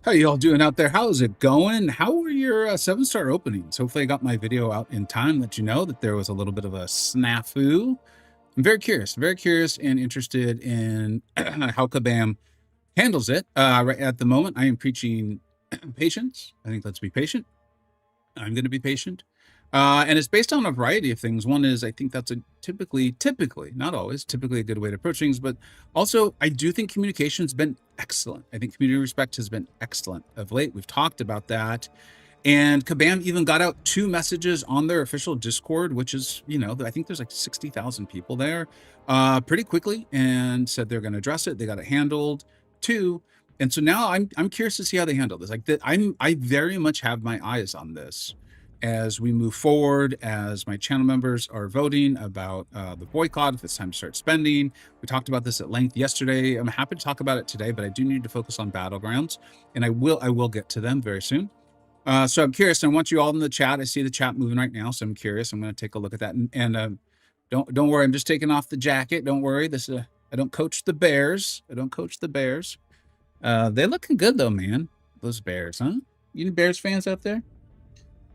How y'all doing out there? How's it going? How were your 7-star openings? Hopefully I got my video out in time, let you know that there was a little bit of a snafu. I'm very curious and interested in how Kabam handles it. Right at the moment, I am preaching patience. I think let's be patient. I'm going to be patient. And it's based on a variety of things. One is I think that's a typically, not always, typically a good way to approach things. But also, I do think communication's been excellent. I think community respect has been excellent of late. We've talked about that. And Kabam even got out 2 messages on their official Discord, which is, I think there's like 60,000 people there, pretty quickly, and said they're going to address it. They got it handled too. And so now I'm curious to see how they handle this. I very much have my eyes on this as we move forward, as my channel members are voting about the boycott, if it's time to start spending. We talked about this at length yesterday. I'm happy to talk about it today, but I do need to focus on battlegrounds, and I will get to them very soon. So I'm curious. I want you all in the chat. I see the chat moving right now, so I'm curious. I'm going to take a look at that. And don't worry. I'm just taking off the jacket. Don't worry. This I don't coach the Bears. I don't coach the Bears. They're looking good though, man. Those Bears, huh? You Bears fans out there?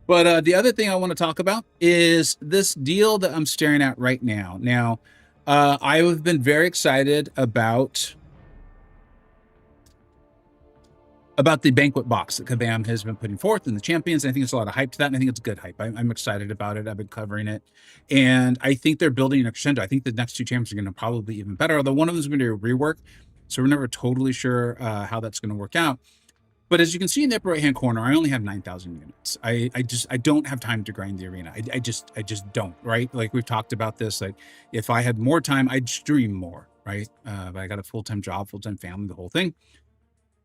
But the other thing I want to talk about is this deal that I'm staring at right now. Now, I have been very excited about the banquet box that Kabam has been putting forth in the champions. I think it's a lot of hype to that, and I think it's good hype. I'm excited about it. I've been covering it, and I think they're building a crescendo. I think the next 2 champions are going to probably be even better, although one of them is going to do a rework, so we're never totally sure how that's going to work out. But as you can see in the upper right-hand corner, I only have 9,000 units. I don't have time to grind the arena. I just don't, right? Like we've talked about this, like if I had more time, I'd stream more, right? But I got a full-time job, full-time family, the whole thing.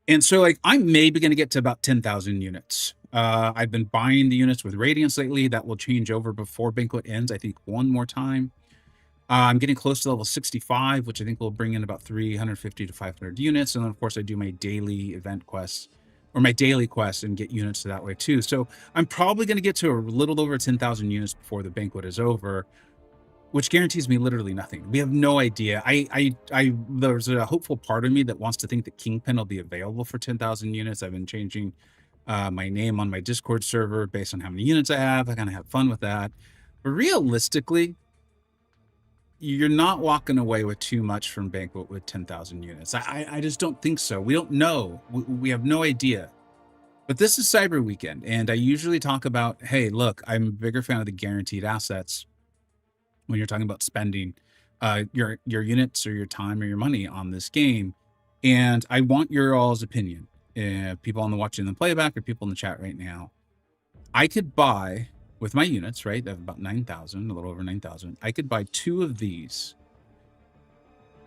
And so like I'm maybe going to get to about 10,000 units. I've been buying the units with Radiance lately. That will change over before Banquet ends, I think, one more time. I'm getting close to level 65, which I think will bring in about 350 to 500 units. And then, of course, I do my daily event quests or my daily quests and get units that way too. So I'm probably going to get to a little over 10,000 units before the banquet is over, which guarantees me literally nothing. We have no idea. There's a hopeful part of me that wants to think that Kingpin will be available for 10,000 units. I've been changing my name on my Discord server based on how many units I have. I kind of have fun with that. But realistically, you're not walking away with too much from Banquet with 10,000 units. I just don't think so. We don't know. We have no idea. But this is Cyber Weekend, and I usually talk about, hey, look, I'm a bigger fan of the guaranteed assets when you're talking about spending your units or your time or your money on this game. And I want your all's opinion. People on the watching the playback or people in the chat right now. I could buy with my units, right? I have about 9,000, a little over 9,000. I could buy 2 of these.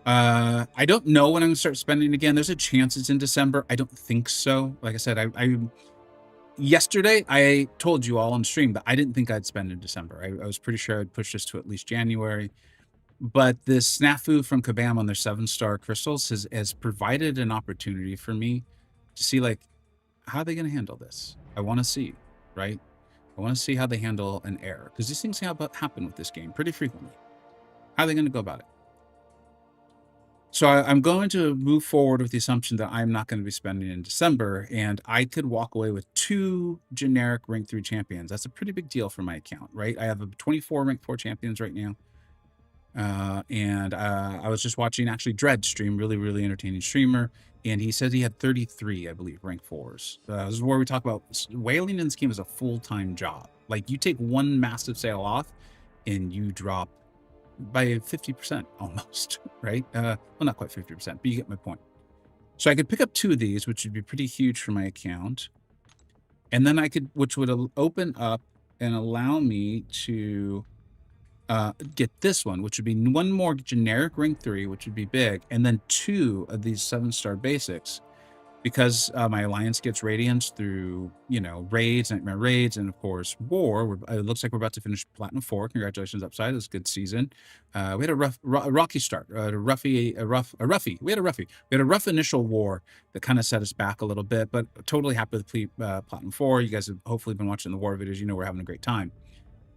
I don't know when I'm gonna start spending again. There's a chance it's in December. I don't think so. Like I said, yesterday I told you all on stream that I didn't think I'd spend in December. I was pretty sure I'd push this to at least January. But this snafu from Kabam on their 7-star crystals has provided an opportunity for me to see, like, how are they going to handle this? I want to see, right? I want to see how they handle an error, because these things happen with this game pretty frequently. How are they going to go about it? So I'm going to move forward with the assumption that I'm not going to be spending in December, and I could walk away with 2 generic rank 3 champions. That's a pretty big deal for my account, right? I have 24 rank 4 champions right now. And I was just watching actually Dread stream, really entertaining streamer, and he said he had 33, I believe, rank 4s. This is where we talk about whaling in this game is a full-time job. Like, you take one massive sale off and you drop by 50% almost, right? Well, not quite 50%, but you get my point. So I could pick up 2 of these, which would be pretty huge for my account, and then I could, which would open up and allow me to get this one, which would be 1 more generic rank 3, which would be big, and then 2 of these 7-star basics, because my alliance gets Radiance through, raids, nightmare raids, and of course war. It looks like we're about to finish Platinum 4. Congratulations, Upside. It was a good season. We had a rocky start, We had a rough initial war that kind of set us back a little bit, but totally happy with Platinum 4. You guys have hopefully been watching the war videos. We're having a great time.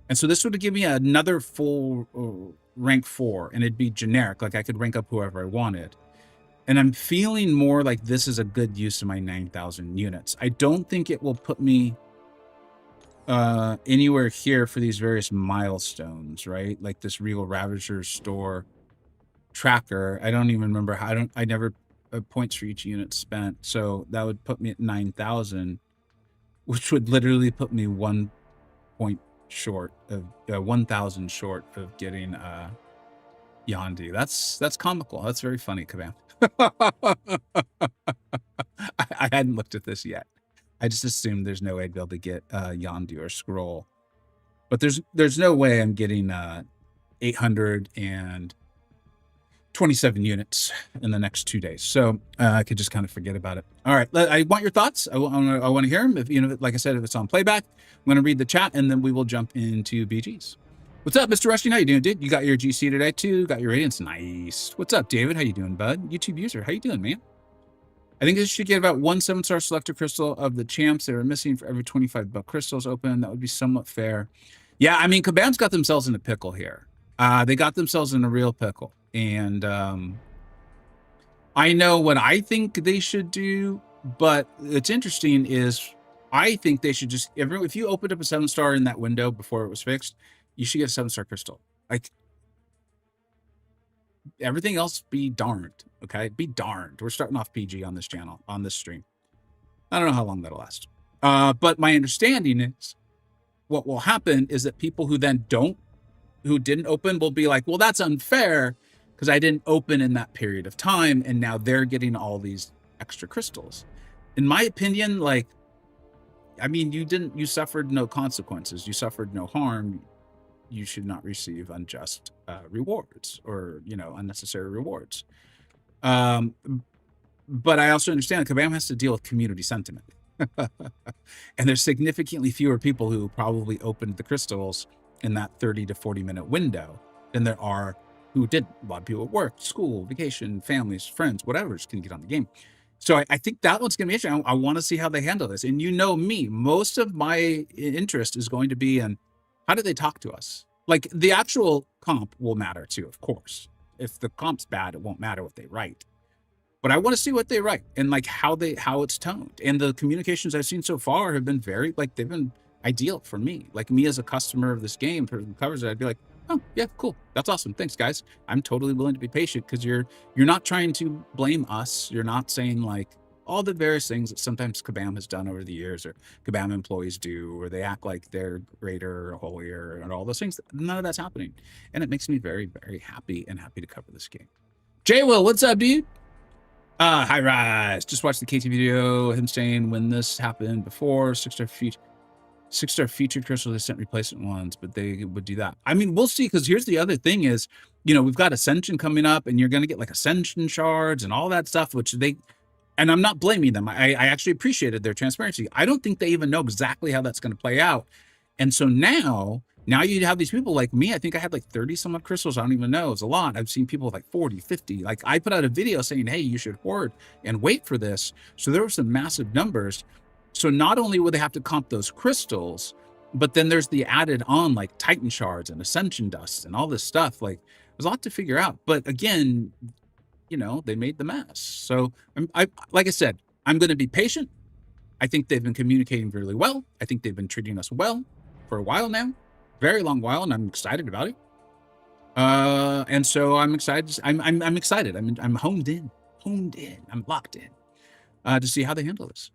And so this would give me another full rank 4, and it'd be generic. Like, I could rank up whoever I wanted. And I'm feeling more like this is a good use of my 9,000 units. I don't think it will put me anywhere here for these various milestones, right? Like this Regal Ravager store tracker. I don't even remember how, I never points for each unit spent. So that would put me at 9,000, which would literally put me 1 point short of 1,000 short of getting Yandi. That's comical. That's very funny, Kabam. I hadn't looked at this yet. I just assumed there's no way I'd be able to get Yandi or Scroll. But there's no way I'm getting 827 units in the next 2 days. So I could just kind of forget about it. All right, I want your thoughts. I want to hear them. If, you know, like I said, if it's on playback, I'm going to read the chat, and then we will jump into BGs. What's up, Mr. Rusty? How you doing, dude? You got your GC today, too? Got your Radiance? Nice. What's up, David? How you doing, bud? YouTube user, how you doing, man? I think this should get about 1 7-star selector crystal of the champs. They were missing for every 25 buck crystals open. That would be somewhat fair. Yeah, I mean, Kabam's got themselves in a pickle here. They got themselves in a real pickle. And I know what I think they should do, but it's interesting is I think they should just, if you opened up a 7-star in that window before it was fixed, you should get a 7-star crystal. Like, everything else be darned, okay? Be darned. We're starting off PG on this channel, on this stream. I don't know how long that'll last. But my understanding is what will happen is that people who then who didn't open will be like, well, that's unfair because I didn't open in that period of time, and now they're getting all these extra crystals. In my opinion, like, I mean, you suffered no consequences. You suffered no harm. You should not receive unjust rewards or, you know, unnecessary rewards. But I also understand that Kabam has to deal with community sentiment. And there's significantly fewer people who probably opened the crystals in that 30 to 40 minute window than there are who didn't. A lot of people at work, school, vacation, families, friends, whatever, just couldn't get on the game. So I think that one's going to be interesting. I want to see how they handle this. And you know me, most of my interest is going to be in how do they talk to us? Like, the actual comp will matter too, of course. If the comp's bad, it won't matter what they write. But I want to see what they write and like how it's toned. And the communications I've seen so far have been they've been ideal for me. Like, me as a customer of this game who covers it, I'd be like, oh yeah, cool. That's awesome. Thanks, guys. I'm totally willing to be patient because you're not trying to blame us. You're not saying like all the various things that sometimes Kabam has done over the years, or Kabam employees do, or they act like they're greater or holier, and all those things. None of that's happening. And it makes me very, very happy to cover this game. Jay Will, what's up, dude? Hi, Rise. Just watched the KT video, him saying when this happened before, 6-star featured crystal, they sent replacement ones, but they would do that. I mean, we'll see, because here's the other thing is, you know, we've got Ascension coming up, and you're going to get like Ascension shards and all that stuff, which and I'm not blaming them. I actually appreciated their transparency. I don't think they even know exactly how that's going to play out. And so now you have these people like me. I think I had like 30 some odd crystals. I don't even know. It's a lot. I've seen people with like 40, 50. Like, I put out a video saying, hey, you should hoard and wait for this. So there were some massive numbers. So not only would they have to comp those crystals, but then there's the added on like Titan shards and Ascension dust and all this stuff. Like, there's a lot to figure out. But again, you know, they made the mess. So like I said, I'm going to be patient. I think they've been communicating really well. I think they've been treating us well for a while now, very long while, and I'm excited about it. And so I'm excited. I'm excited. I'm honed in. I'm locked in to see how they handle this.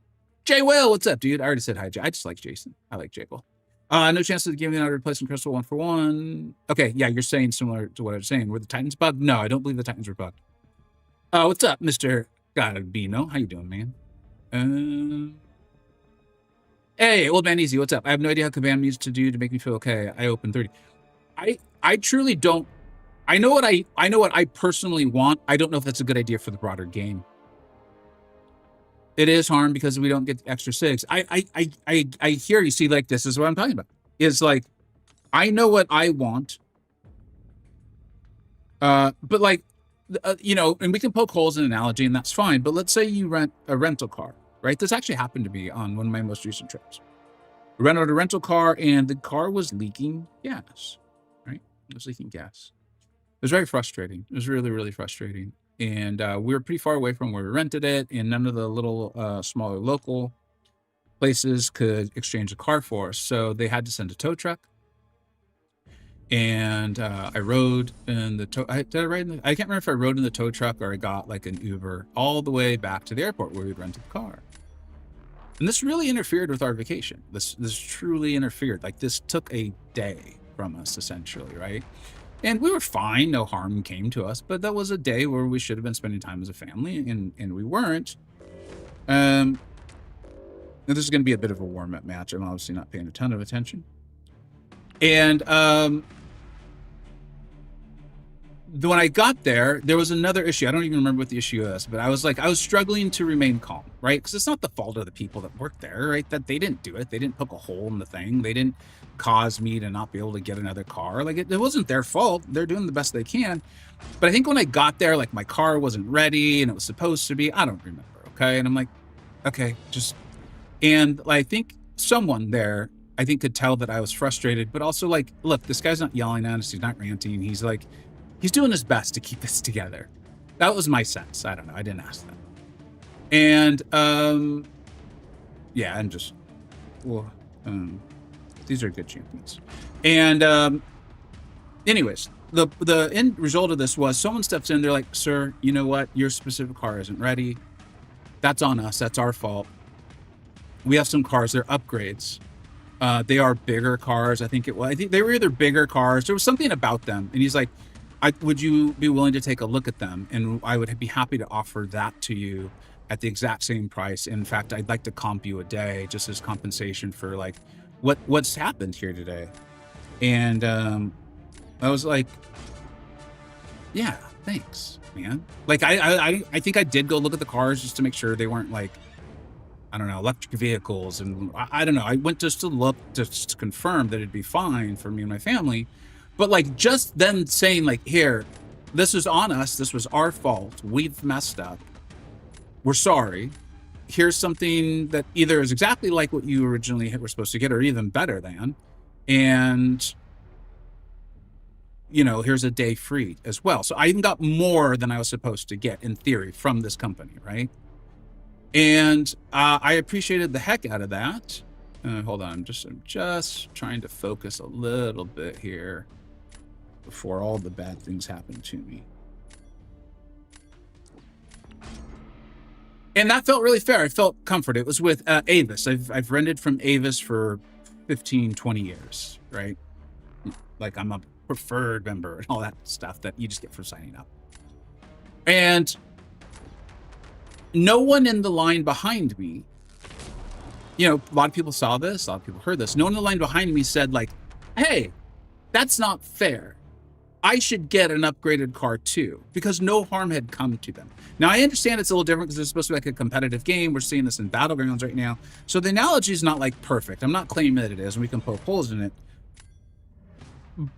Jay Will, what's up, dude? I already said hi, Jay. I just like Jason. I like Jay Will. No chance of giving out a replacement crystal 1-for-1. Okay, yeah, you're saying similar to what I was saying. Were the Titans bugged? No, I don't believe the Titans were bugged. What's up, Mr. Godabino? How you doing, man? Hey, old man easy, what's up? I have no idea how Kabam used to do to make me feel okay. I opened 30. I truly don't. I know what I personally want. I don't know if that's a good idea for the broader game. It is harm because we don't get the extra 6. I hear you. See, like, this is what I'm talking about. Is like, I know what I want. But like, you know, and we can poke holes in analogy, and that's fine. But let's say you rent a rental car, right? This actually happened to me on one of my most recent trips. I rented a rental car, and the car was leaking gas, right? It was leaking gas. It was very frustrating. It was really, really frustrating. and we were pretty far away from where we rented it, and none of the little smaller local places could exchange a car for us, so they had to send a tow truck. And I rode in the tow. I can't remember if I rode in the tow truck or I got like an Uber all the way back to the airport where we'd rented the car. And this really interfered with our vacation. This truly interfered. Like, this took a day from us, essentially, right? And we were fine. No harm came to us. But that was a day where we should have been spending time as a family, and we weren't. And this is going to be a bit of a warm-up match. I'm obviously not paying a ton of attention. And when I got there, there was another issue. I don't even remember what the issue is, but I was struggling to remain calm, right? Because it's not the fault of the people that work there, right? That they didn't do it. They didn't poke a hole in the thing. They didn't cause me to not be able to get another car. Like, it wasn't their fault. They're doing the best they can. But I think when I got there, like, my car wasn't ready and it was supposed to be. I don't remember, okay? And I'm like, okay, and I think someone there, I think, could tell that I was frustrated, but also, like, look, this guy's not yelling at us. He's not ranting. He's like, he's doing his best to keep this together. That was my sense. I don't know. I didn't ask them. And, yeah, and just, well, these are good champions. And, anyways, the end result of this was someone steps in. They're like, sir, you know what? Your specific car isn't ready. That's on us. That's our fault. We have some cars. They're upgrades. They are bigger cars. I think they were either bigger cars. There was something about them. And he's like, would you be willing to take a look at them? And I would be happy to offer that to you at the exact same price. In fact, I'd like to comp you a day just as compensation for like what's happened here today. And I was like, yeah, thanks, man. Like, I think I did go look at the cars just to make sure they weren't like, I don't know, electric vehicles. And I don't know. I went just to look, just to confirm that it'd be fine for me and my family. But like, just them saying like, here, this is on us. This was our fault. We've messed up. We're sorry. Here's something that either is exactly like what you originally were supposed to get or even better than. And, you know, here's a day free as well. So I even got more than I was supposed to get in theory from this company, right? And I appreciated the heck out of that. Hold on, I'm just trying to focus a little bit here before all the bad things happen to me. And that felt really fair. I felt comfort. It was with Avis. I've rented from Avis for 15, 20 years, right? Like, I'm a preferred member and all that stuff that you just get for signing up. And no one in the line behind me, you know, a lot of people saw this, a lot of people heard this. No one in the line behind me said like, hey, that's not fair. I should get an upgraded car too, because no harm had come to them. Now, I understand it's a little different because it's supposed to be like a competitive game. We're seeing this in Battlegrounds right now. So the analogy is not like perfect. I'm not claiming that it is, and we can poke holes in it.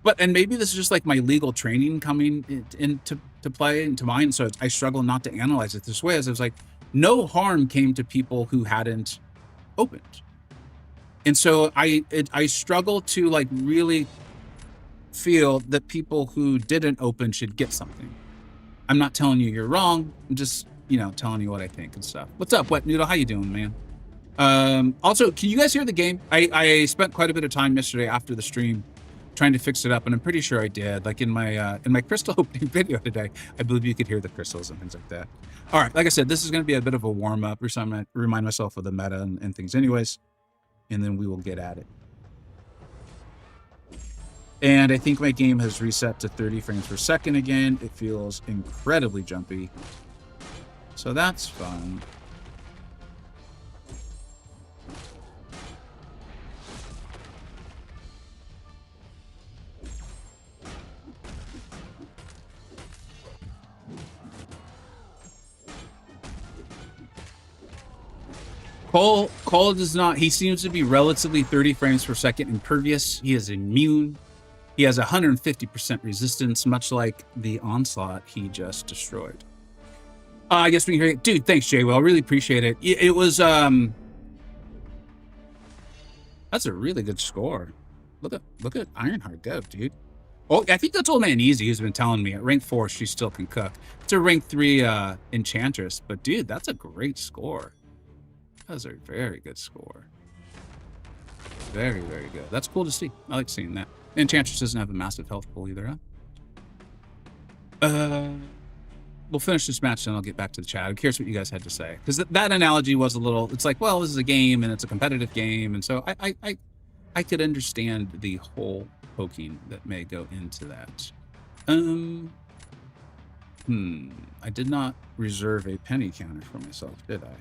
But, and maybe this is just like my legal training coming into play, into mine. So I struggle not to analyze it this way, as I was like, no harm came to people who hadn't opened. And so I struggle to like really feel that people who didn't open should get something. I'm not telling you you're wrong. I'm just, you know, telling you what I think and stuff. What's up, Wet Noodle? How you doing, man? Also, can you guys hear the game? I spent quite a bit of time yesterday after the stream trying to fix it up, and I'm pretty sure I did. Like in my crystal opening video today, I believe you could hear the crystals and things like that. All right, like I said, this is going to be a bit of a warm-up. I'm going to remind myself of the meta and things anyways, and then we will get at it. And I think my game has reset to 30 frames per second again. It feels incredibly jumpy. So that's fun. Cole does not, he seems to be relatively 30 frames per second impervious. He is immune. He has 150% resistance, much like the onslaught he just destroyed. I guess we can hear it. Dude, thanks, Jay-Will. I really appreciate it. It was, that's a really good score. Look at Ironheart go, dude. Oh, I think that's Old Man Easy who's been telling me at rank 4 she still can cook. It's a rank 3 Enchantress, but dude, that's a great score. That's a very good score. Very, very good. That's cool to see. I like seeing that. Enchantress doesn't have a massive health pool either, huh? We'll finish this match and I'll get back to the chat. I'm curious what you guys had to say. Because that analogy was a little, it's like, well, this is a game and it's a competitive game. And so I could understand the whole poking that may go into that. I did not reserve a penny counter for myself, did I?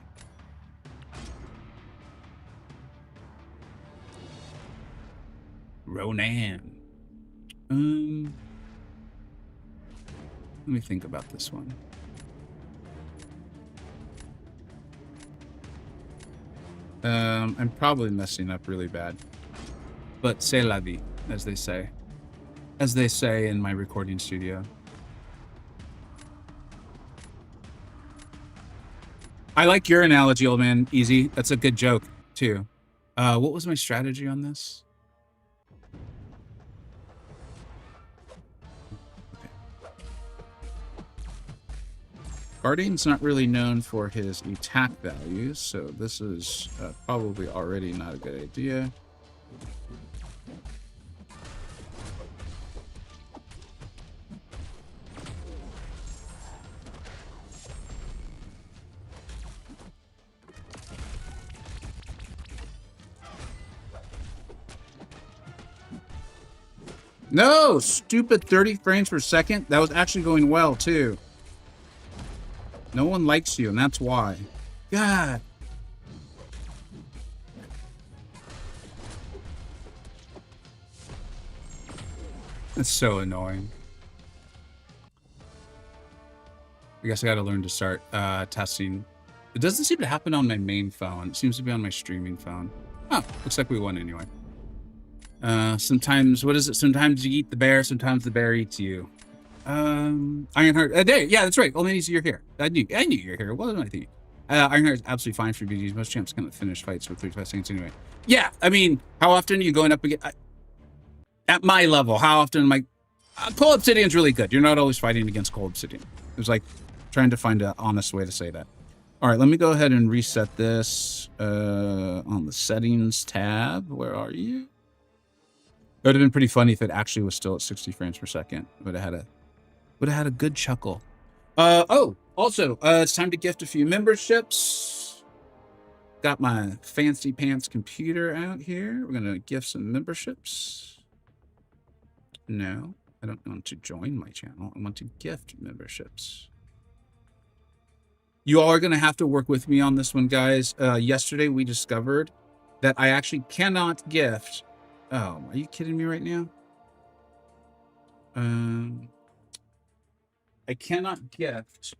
Ronan. Let me think about this one. I'm probably messing up really bad. But c'est la vie, as they say. As they say in my recording studio. I like your analogy, Old Man Easy. That's a good joke, too. What was my strategy on this? Guardian's not really known for his attack values, so this is probably already not a good idea. No, stupid 30 frames per second. That was actually going well, too. No one likes you, and that's why. God. That's so annoying. I guess I gotta learn to start testing. It doesn't seem to happen on my main phone. It seems to be on my streaming phone. Oh, looks like we won anyway. Sometimes, what is it? Sometimes you eat the bear, sometimes the bear eats you. Ironheart, there, yeah, that's right. Old Man Easy, you're here. I knew you're here. What am I thinking? Ironheart is absolutely fine for BGs. Most champs kind of finish fights with 35 seconds anyway. Yeah, I mean, how often are you going up against... at my level, how often am I... Cold Obsidian's really good. You're not always fighting against Cold Obsidian. It was like trying to find an honest way to say that. All right, let me go ahead and reset this on the settings tab. Where are you? It would have been pretty funny if it actually was still at 60 frames per second. Would have had a good chuckle. Oh, also, it's time to gift a few memberships. Got my fancy pants computer out here. We're gonna gift some memberships. No, I don't want to join my channel. I want to gift memberships. You all are gonna have to work with me on this one, guys. Yesterday we discovered that I actually cannot gift. Oh, are you kidding me right now? I cannot gift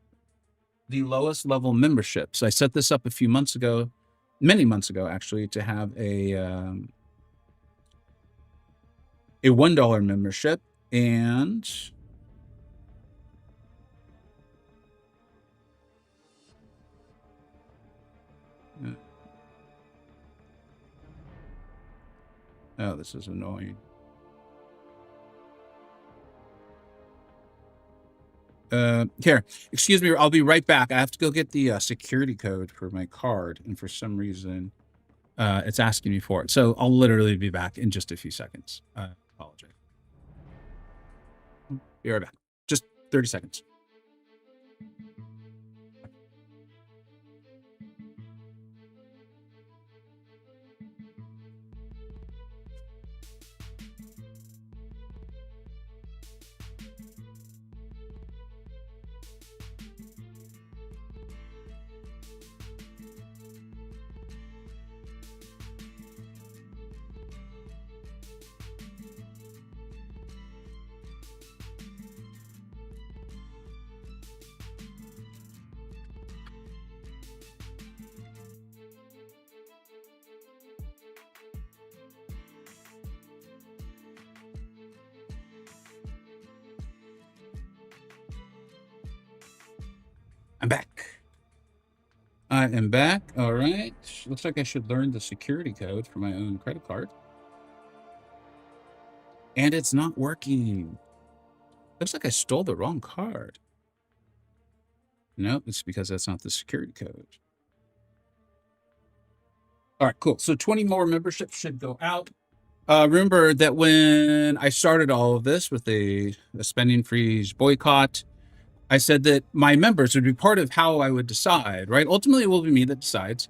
the lowest level memberships. I set this up a few months ago, many months ago, actually, to have a $1 membership, and oh, this is annoying. Here, excuse me, I'll be right back. I have to go get the security code for my card, and for some reason, it's asking me for it. So I'll literally be back in just a few seconds. I apologize. Be right back. Just 30 seconds. I'm back. I am back. All right. Looks like I should learn the security code for my own credit card. And it's not working. Looks like I stole the wrong card. No, it's because that's not the security code. All right, cool. So 20 more memberships should go out. Remember that when I started all of this with a spending freeze boycott, I said that my members would be part of how I would decide, right? Ultimately, it will be me that decides.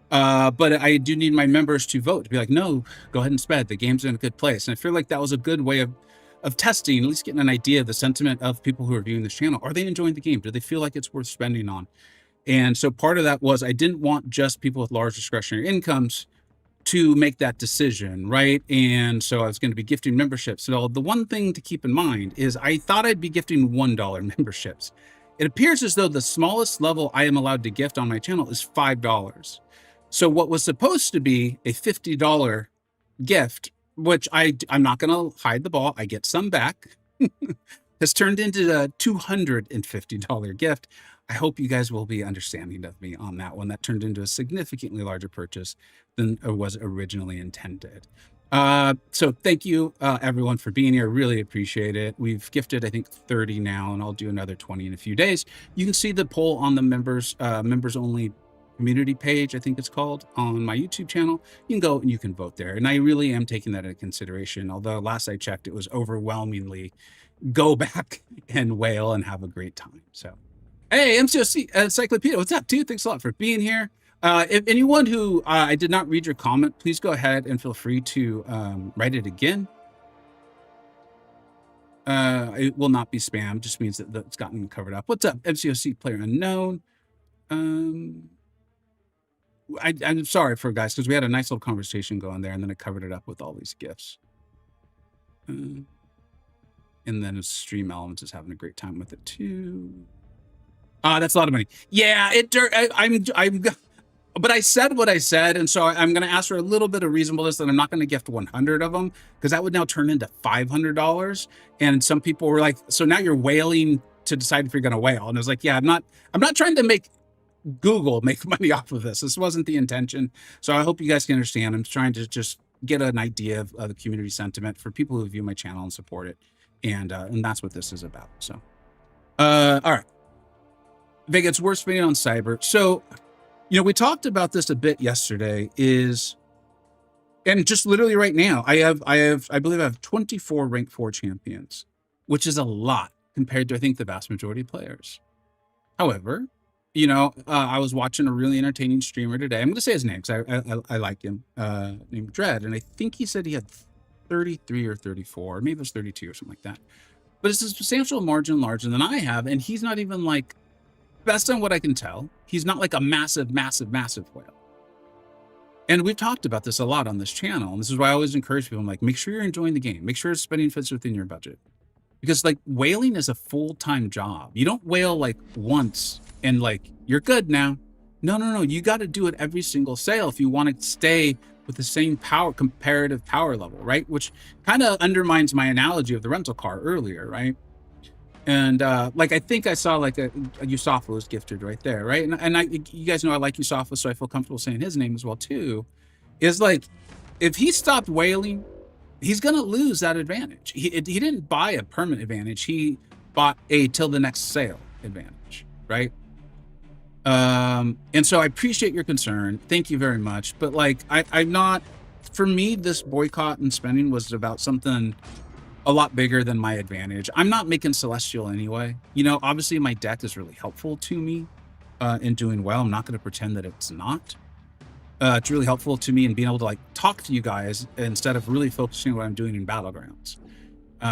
But I do need my members to vote, to be like, no, go ahead and spend. The game's in a good place. And I feel like that was a good way of testing, at least getting an idea of the sentiment of people who are viewing this channel. Are they enjoying the game? Do they feel like it's worth spending on? And so part of that was I didn't want just people with large discretionary incomes to make that decision, right? And so I was going to be gifting memberships. So the one thing to keep in mind is I thought I'd be gifting $1 memberships. It appears as though the smallest level I am allowed to gift on my channel is $5. So what was supposed to be a $50 gift, which I'm not going to hide the ball, I get some back, has turned into a $250 gift. I hope you guys will be understanding of me on that one. That turned into a significantly larger purchase than it was originally intended. So thank you, everyone, for being here. Really appreciate it. We've gifted, I think, 30 now, and I'll do another 20 in a few days. You can see the poll on the members only community page, I think it's called, on my YouTube channel. You can go and you can vote there. And I really am taking that into consideration. Although last I checked, it was overwhelmingly go back and whale and have a great time. So, hey, MCoC Encyclopedia, what's up, dude? Thanks a lot for being here. If anyone who I did not read your comment, please go ahead and feel free to write it again. It will not be spam, just means that it's gotten covered up. What's up, MCoC Player Unknown? I'm sorry for guys, because we had a nice little conversation going there, and then I covered it up with all these gifts. And then Stream Elements is having a great time with it too. That's a lot of money. Yeah, but I said what I said, and so I'm going to ask for a little bit of reasonableness that I'm not going to gift 100 of them, because that would now turn into $500. And some people were like, so now you're whaling to decide if you're going to whale. And I was like, yeah, I'm not trying to make Google make money off of this. This wasn't the intention. So I hope you guys can understand. I'm trying to just get an idea of the community sentiment for people who view my channel and support it. And that's what this is about. So, all right. Vega, it's worth spending on cyber. So, we talked about this a bit yesterday and just literally right now, I believe I have 24 rank 4 champions, which is a lot compared to, I think, the vast majority of players. However, I was watching a really entertaining streamer today. I'm going to say his name because I like him, named Dread. And I think he said he had 33 or 34, maybe it was 32 or something like that. But it's a substantial margin larger than I have. And he's not even like, best on what I can tell, he's not like a massive, massive, massive whale. And we've talked about this a lot on this channel. And this is why I always encourage people. I'm like, make sure you're enjoying the game. Make sure spending fits within your budget. Because like whaling is a full-time job. You don't whale like once and like, you're good now. No. You got to do it every single sale if you want to stay with the same comparative power level, right? Which kind of undermines my analogy of the rental car earlier, right? And like, I think I saw like a Yusafa was gifted right there, right? And you guys know I like Yusafa, so I feel comfortable saying his name as well too. Is like, if he stopped whaling, he's gonna lose that advantage. He didn't buy a permanent advantage. He bought a till the next sale advantage, right? And so I appreciate your concern. Thank you very much. But like, I'm not, for me, this boycott and spending was about something a lot bigger than my advantage. I'm not making Celestial anyway. Obviously my deck is really helpful to me in doing well. I'm not going to pretend that it's not. It's really helpful to me in being able to like talk to you guys instead of really focusing on what I'm doing in Battlegrounds.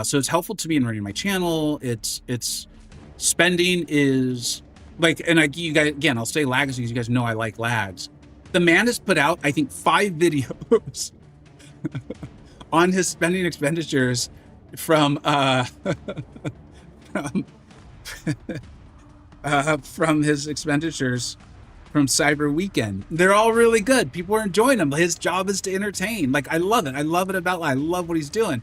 So it's helpful to me in running my channel. It's spending is like, and you guys, again, I'll say lags because you guys know I like lags. The man has put out, I think, 5 videos on his spending expenditures from from his expenditures from Cyber Weekend. They're all really good. People are enjoying them. His job is to entertain. Like, I love it. I love it about, I love what he's doing.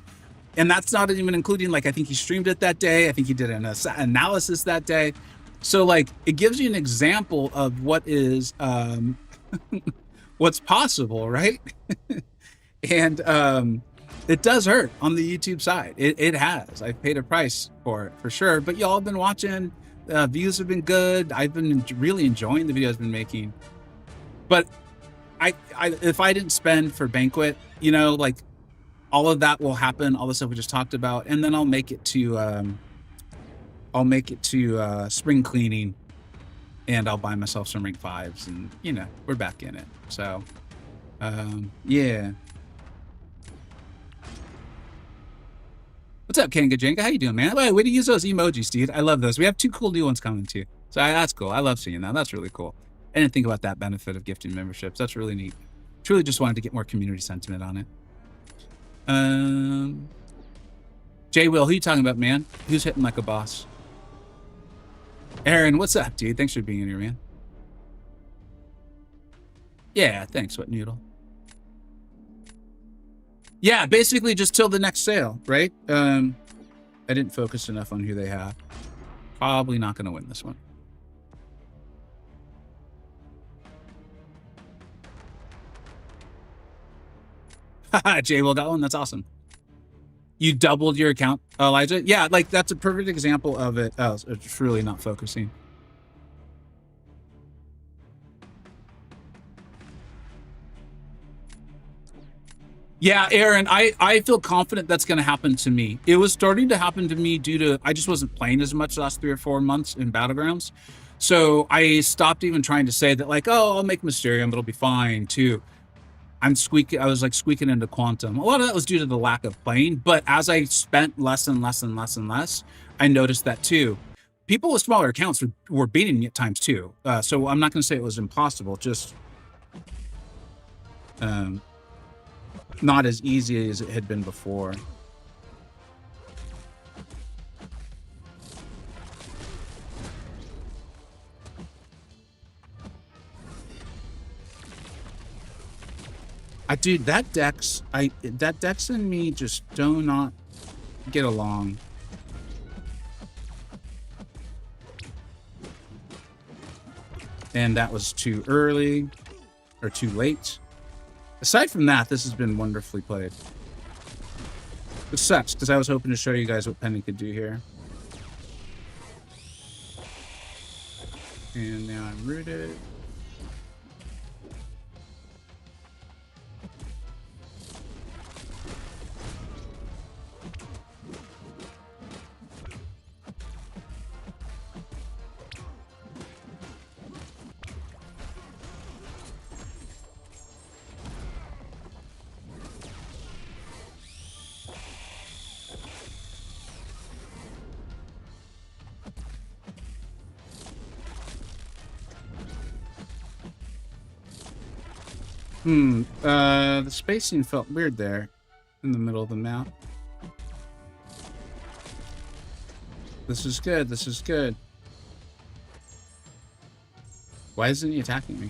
And that's not even including, like, I think he streamed it that day. I think he did an analysis that day. So like, it gives you an example of what is, what's possible, right? And It does hurt on the YouTube side. It has. I've paid a price for it for sure. But y'all have been watching. Views have been good. I've been really enjoying the videos I've been making. But if I didn't spend for Banquet, you know, like all of that will happen. All the stuff we just talked about, and then I'll make it to spring cleaning, and I'll buy myself some rank 5s, and you know, we're back in it. So, yeah. What's up, Kanga Jenga? How you doing, man? Wait, way to use those emojis, dude. I love those. We have 2 cool new ones coming too. So that's cool. I love seeing that. That's really cool. I didn't think about that benefit of gifting memberships. That's really neat. Truly just wanted to get more community sentiment on it. Jay Will, who you talking about, man? Who's hitting like a boss? Aaron, what's up, dude? Thanks for being here, man. Yeah, thanks, What Noodle. Yeah, basically just till the next sale, right? I didn't focus enough on who they have. Probably not going to win this one. Haha, Jay Will got one. That's awesome. You doubled your account, Elijah? Yeah, like that's a perfect example of it. Oh, it's really not focusing. Yeah, Aaron, I feel confident that's going to happen to me. It was starting to happen to me due to, I just wasn't playing as much the last 3 or 4 months in Battlegrounds. So I stopped even trying to say that like, oh, I'll make Mysterium, it'll be fine too. I was like squeaking into Quantum. A lot of that was due to the lack of playing, but as I spent less and less, I noticed that too. People with smaller accounts were beating me at times too. So I'm not going to say it was impossible, just not as easy as it had been before. Dude, that Dex and me just do not get along. And that was too early or too late. Aside from that, this has been wonderfully played. It sucks because I was hoping to show you guys what Penny could do here. And now I'm rooted. The spacing felt weird there in the middle of the map. This is good. This is good. Why isn't he attacking me?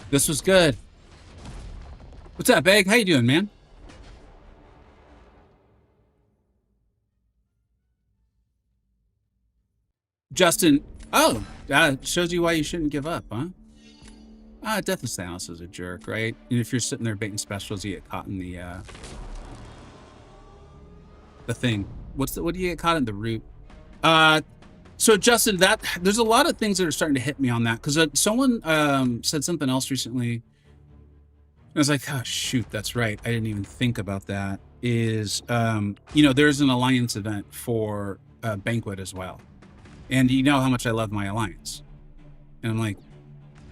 This was good. What's up, Egg? How you doing, man? Justin. Oh, shows you why you shouldn't give up, huh? Death of Thanos is a jerk, right? And if you're sitting there baiting specials, you get caught in the thing. What do you get caught in? The root. So Justin, there's a lot of things that are starting to hit me on that because someone said something else recently. I was like, oh shoot, that's right. I didn't even think about that. Is you know, there's an alliance event for Banquet as well, and you know how much I love my alliance, and I'm like,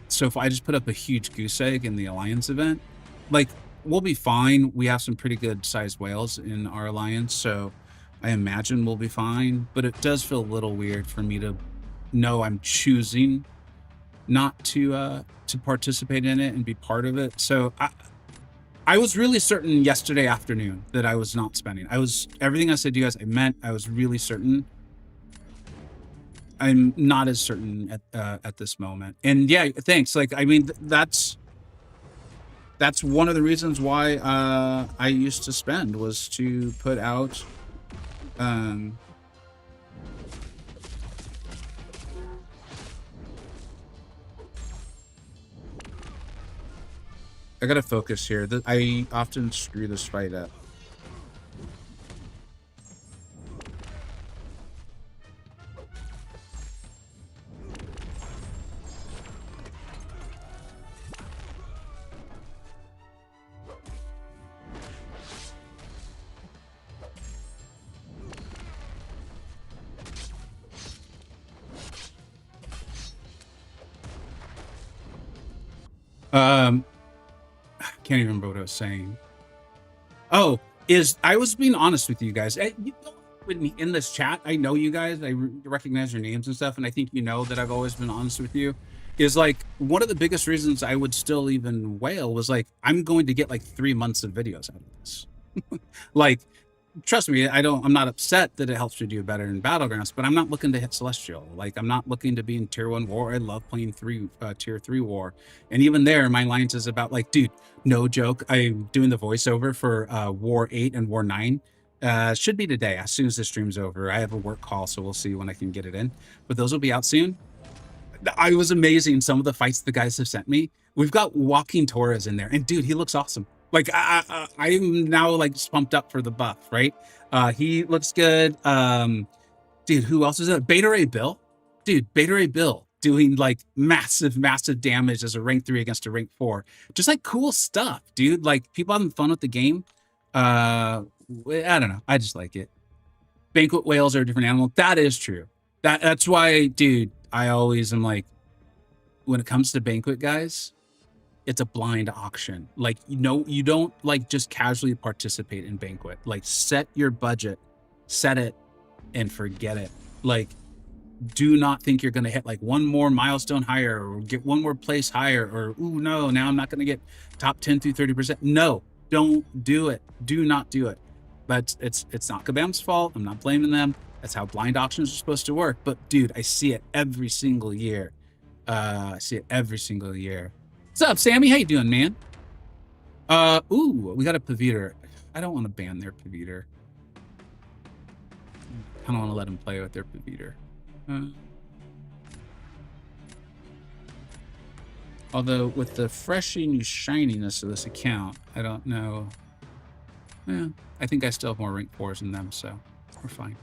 so if I just put up a huge goose egg in the alliance event, like we'll be fine. We have some pretty good sized whales in our alliance, so I imagine we'll be fine, but it does feel a little weird for me to know I'm choosing not to participate in it and be part of it. So I was really certain yesterday afternoon that I was not spending. Everything I said to you guys, I meant. I was really certain. I'm not as certain at this moment. And yeah, thanks. Like, I mean, that's one of the reasons why I used to spend, was to put out I gotta focus here. I often screw this fight up. Can't even remember what I was saying. Oh, I was being honest with you guys. You know, with me in this chat, I know you guys. I recognize your names and stuff, and I think you know that I've always been honest with you. Is like one of the biggest reasons I would still even wail was like, I'm going to get like 3 months of videos out of this. Like, trust me, I'm not upset that it helps you do better in Battlegrounds, but I'm not looking to hit Celestial. Like, I'm not looking to be in Tier 1 War. I love playing Tier 3 War. And even there, my lines is about like, dude, no joke, I'm doing the voiceover for War 8 and War 9. Should be today, as soon as the stream's over. I have a work call, so we'll see when I can get it in. But those will be out soon. I was amazing, some of the fights the guys have sent me. We've got Joaquin Torres in there, and dude, he looks awesome. Like, I'm now like pumped up for the buff, right? He looks good. Dude, who else is it? Beta Ray Bill. Dude, Beta Ray Bill doing like massive damage as a rank 3 against a rank 4. Just like cool stuff, dude. Like, people having fun with the game. I don't know. I just like it. Banquet whales are a different animal. That is true. That's why, dude, I always am like, when it comes to banquet guys, it's a blind auction. Like, you know, you don't like just casually participate in banquet. Like, set your budget, set it, and forget it. Like, do not think you're going to hit like one more milestone higher or get one more place higher, or, ooh, no, now I'm not going to get top 10 through 30%. No, don't do it. Do not do it. But it's not Kabam's fault. I'm not blaming them. That's how blind auctions are supposed to work. But dude, I see it every single year. What's up, Sammy? How you doing, man? Ooh, we got a Paviter. I don't want to ban their Paviter. I don't want to let them play with their Paviter. Although with the freshy new shininess of this account, I don't know. Yeah, I think I still have more rank 4s than them, so we're fine.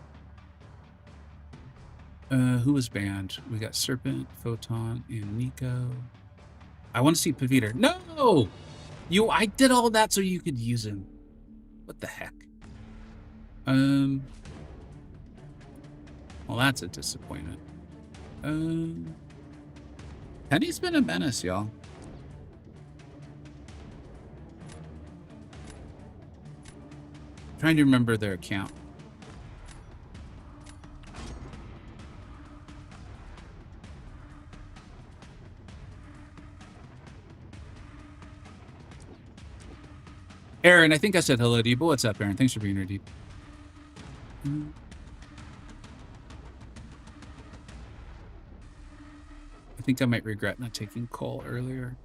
Who was banned? We got Serpent, Photon, and Nico. I want to see Paviter. No! I did all that so you could use him. What the heck? Well, that's a disappointment. Penny's been a menace, y'all. Trying to remember their account. Aaron, I think I said hello to you, but what's up, Aaron? Thanks for being here, Deep. I think I might regret not taking Cole earlier.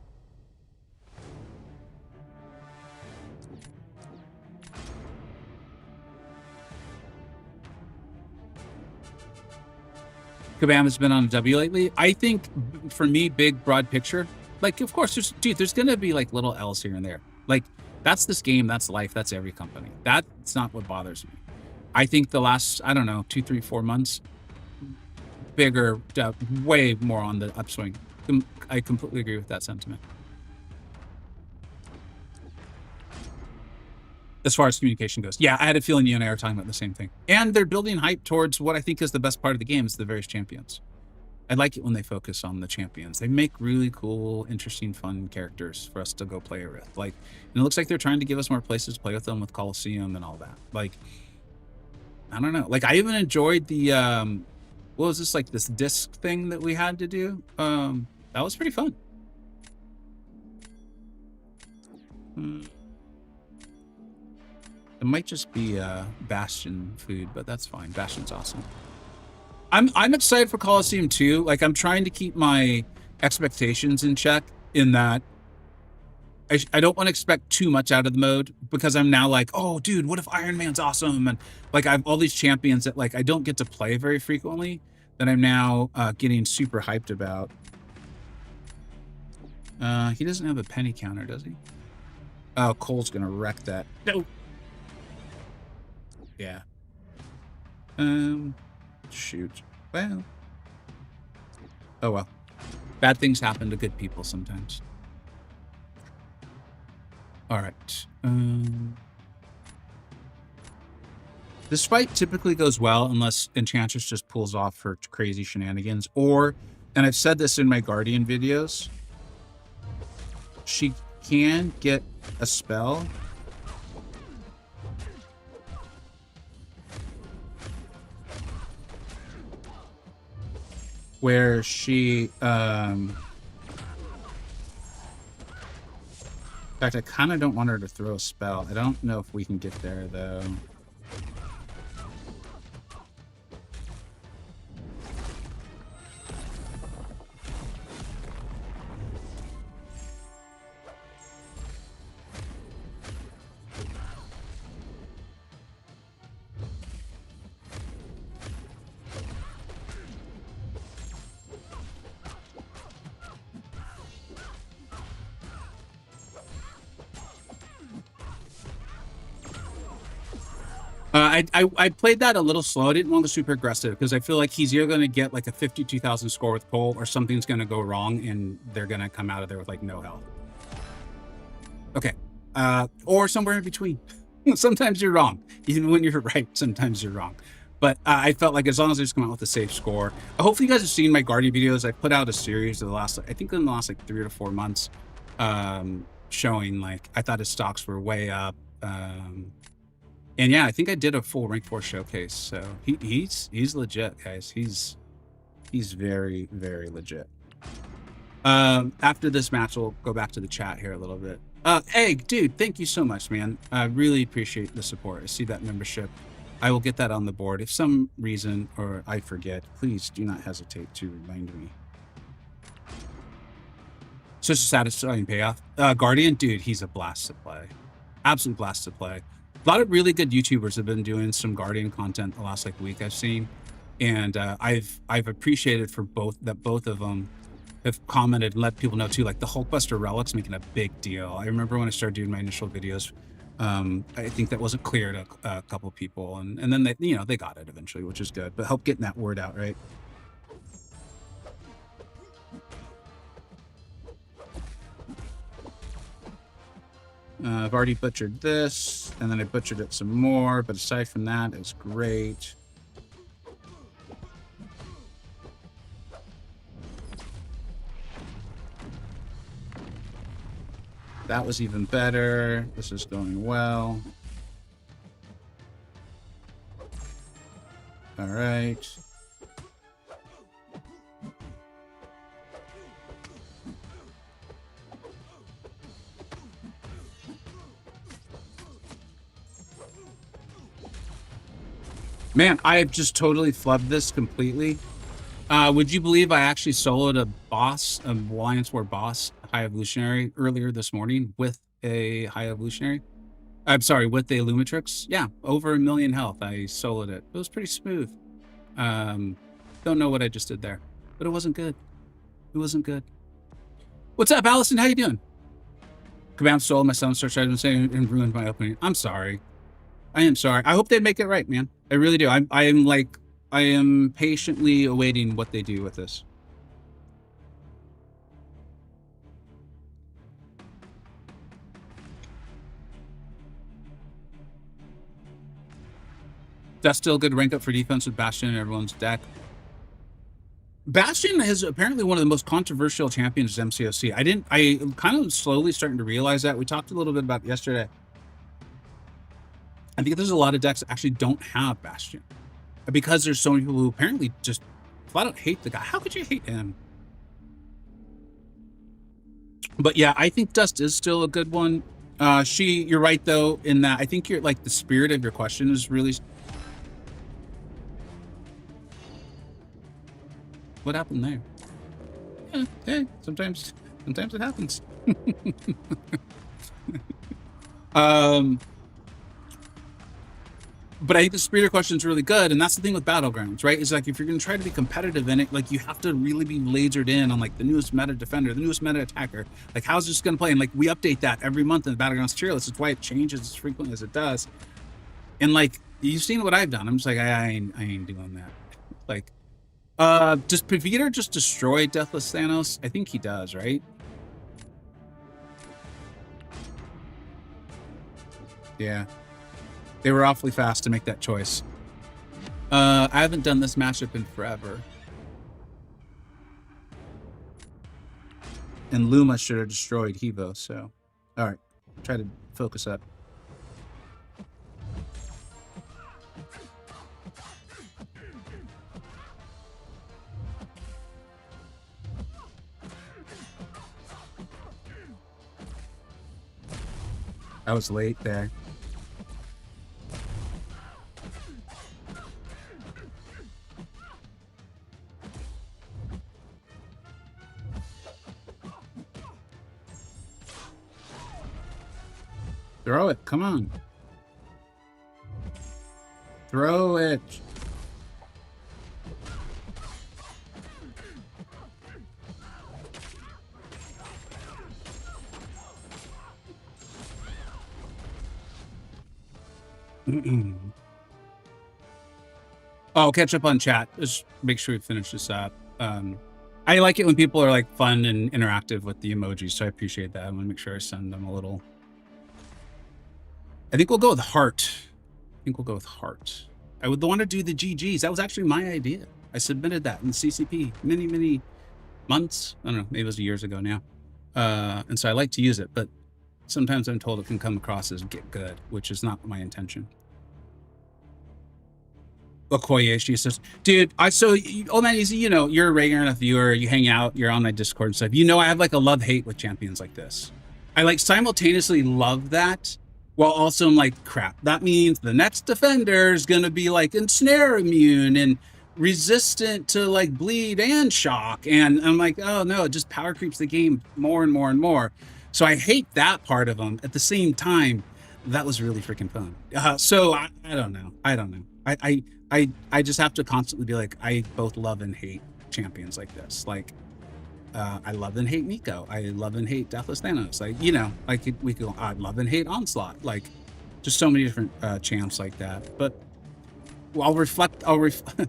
Kabam has been on a W lately. I think, for me, big, broad picture, like, of course, there's going to be, like, little L's here and there. Like, that's this game, that's life, that's every company. That's not what bothers me. I think the last, I don't know, 2, 3, 4 months, bigger, way more on the upswing. I completely agree with that sentiment. As far as communication goes. Yeah, I had a feeling you and I are talking about the same thing. And they're building hype towards what I think is the best part of the game, is the various champions. I like it when they focus on the champions. They make really cool, interesting, fun characters for us to go play with. Like, and it looks like they're trying to give us more places to play with them, with Coliseum and all that. Like, I don't know. Like, I even enjoyed the, what was this, like this disc thing that we had to do? That was pretty fun. It might just be Bastion food, but that's fine. Bastion's awesome. I'm excited for Coliseum 2. Like, I'm trying to keep my expectations in check in that I don't want to expect too much out of the mode, because I'm now like, oh, dude, what if Iron Man's awesome? And like, I have all these champions that like I don't get to play very frequently that I'm now getting super hyped about. He doesn't have a penny counter, does he? Oh, Cole's gonna wreck that. No. Yeah. Shoot. Well. Oh well. Bad things happen to good people sometimes. All right. This fight typically goes well unless Enchantress just pulls off her crazy shenanigans, or, and I've said this in my Guardian videos, she can get a spell where she, in fact, I kind of don't want her to throw a spell. I don't know if we can get there, though. I played that a little slow. I didn't want to go super aggressive because I feel like he's either going to get like a 52,000 score with Cole, or something's going to go wrong and they're going to come out of there with like no health. Okay. Or somewhere in between. Sometimes you're wrong. Even when you're right, sometimes you're wrong. But I felt like as long as I just come out with a safe score. Hopefully you guys have seen my Guardian videos. I put out a series of the last, I think in the last like 3 to 4 months, showing like, I thought his stocks were way up. And yeah, I think I did a full rank 4 showcase. So he's legit, guys. He's very, very legit. After this match, we'll go back to the chat here a little bit. Egg, dude, thank you so much, man. I really appreciate the support. I see that membership. I will get that on the board. If some reason or I forget, please do not hesitate to remind me. Such a satisfying payoff. Guardian, dude, he's a blast to play. Absolute blast to play. A lot of really good YouTubers have been doing some Guardian content the last like week I've seen, and I've appreciated for both of them have commented and let people know too. Like the Hulkbuster Relic's making a big deal. I remember when I started doing my initial videos, I think that wasn't clear to a couple of people, and then they they got it eventually, which is good. But help getting that word out, right? I've already butchered this, and then I butchered it some more, but aside from that, it's great. That was even better. This is going well. All right. Man, I have just totally flubbed this completely. Would you believe I actually soloed a boss, a Alliance War boss, High Evolutionary, earlier this morning with a High Evolutionary? I'm sorry, with the Illumitrix. Yeah, over 1 million health. I soloed it. It was pretty smooth. Don't know what I just did there, but it wasn't good. It wasn't good. What's up, Allison? How you doing? Kabam stole my sound search item and ruined my opening. I'm sorry. I am sorry. I hope they make it right, man. I really do. I am patiently awaiting what they do with this. That's still a good rank up for defense with Bastion in everyone's deck. Bastion is apparently one of the most controversial champions in MCoC. I kind of slowly starting to realize that. We talked a little bit about it yesterday. I think there's a lot of decks that actually don't have Bastion, because there's so many people who apparently just flat out hate the guy. How could you hate him? But yeah, I think Dust is still a good one. You're right though, in that I think you're like the spirit of your question is really. What happened there? Yeah, hey, sometimes it happens. But I think the speeder question is really good, and that's the thing with Battlegrounds, right? Is like if you're going to try to be competitive in it, like you have to really be lasered in on like the newest meta defender, the newest meta attacker. Like how's this going to play? And like we update that every month in the Battlegrounds tier list. It's why it changes as frequently as it does. And like you've seen what I've done. I'm just like I ain't doing that. Like, does Pavita just destroy Deathless Thanos? I think he does, right? Yeah. They were awfully fast to make that choice. I haven't done this matchup in forever. And Luma should have destroyed Hevo, so. All right, try to focus up. I was late there. Throw it, come on. Throw it. I'll catch up on chat. Just make sure we finish this up. I like it when people are like fun and interactive with the emojis, so I appreciate that. I want to make sure I send them a little. I think we'll go with heart. I would want to do the GGs. That was actually my idea. I submitted that in CCP many months. I don't know, maybe it was years ago now. And so I like to use it, but sometimes I'm told it can come across as get good, which is not my intention. Okoye, she says, dude, oh man, you know, you're a regular enough viewer, you hang out, you're on my Discord and stuff. You know, I have like a love-hate with champions like this. I like simultaneously love that, while also I'm like, crap, that means the next defender is going to be like ensnare immune and resistant to like bleed and shock. And I'm like, oh no, it just power creeps the game more and more and more. So I hate that part of them. At the same time, that was really freaking fun. So I don't know. I just have to constantly be like, I both love and hate champions like this. Like, I love and hate Nico. I love and hate Deathless Thanos. Like, you know, like we go, I love and hate Onslaught. Like, just so many different champs like that. But I'll reflect.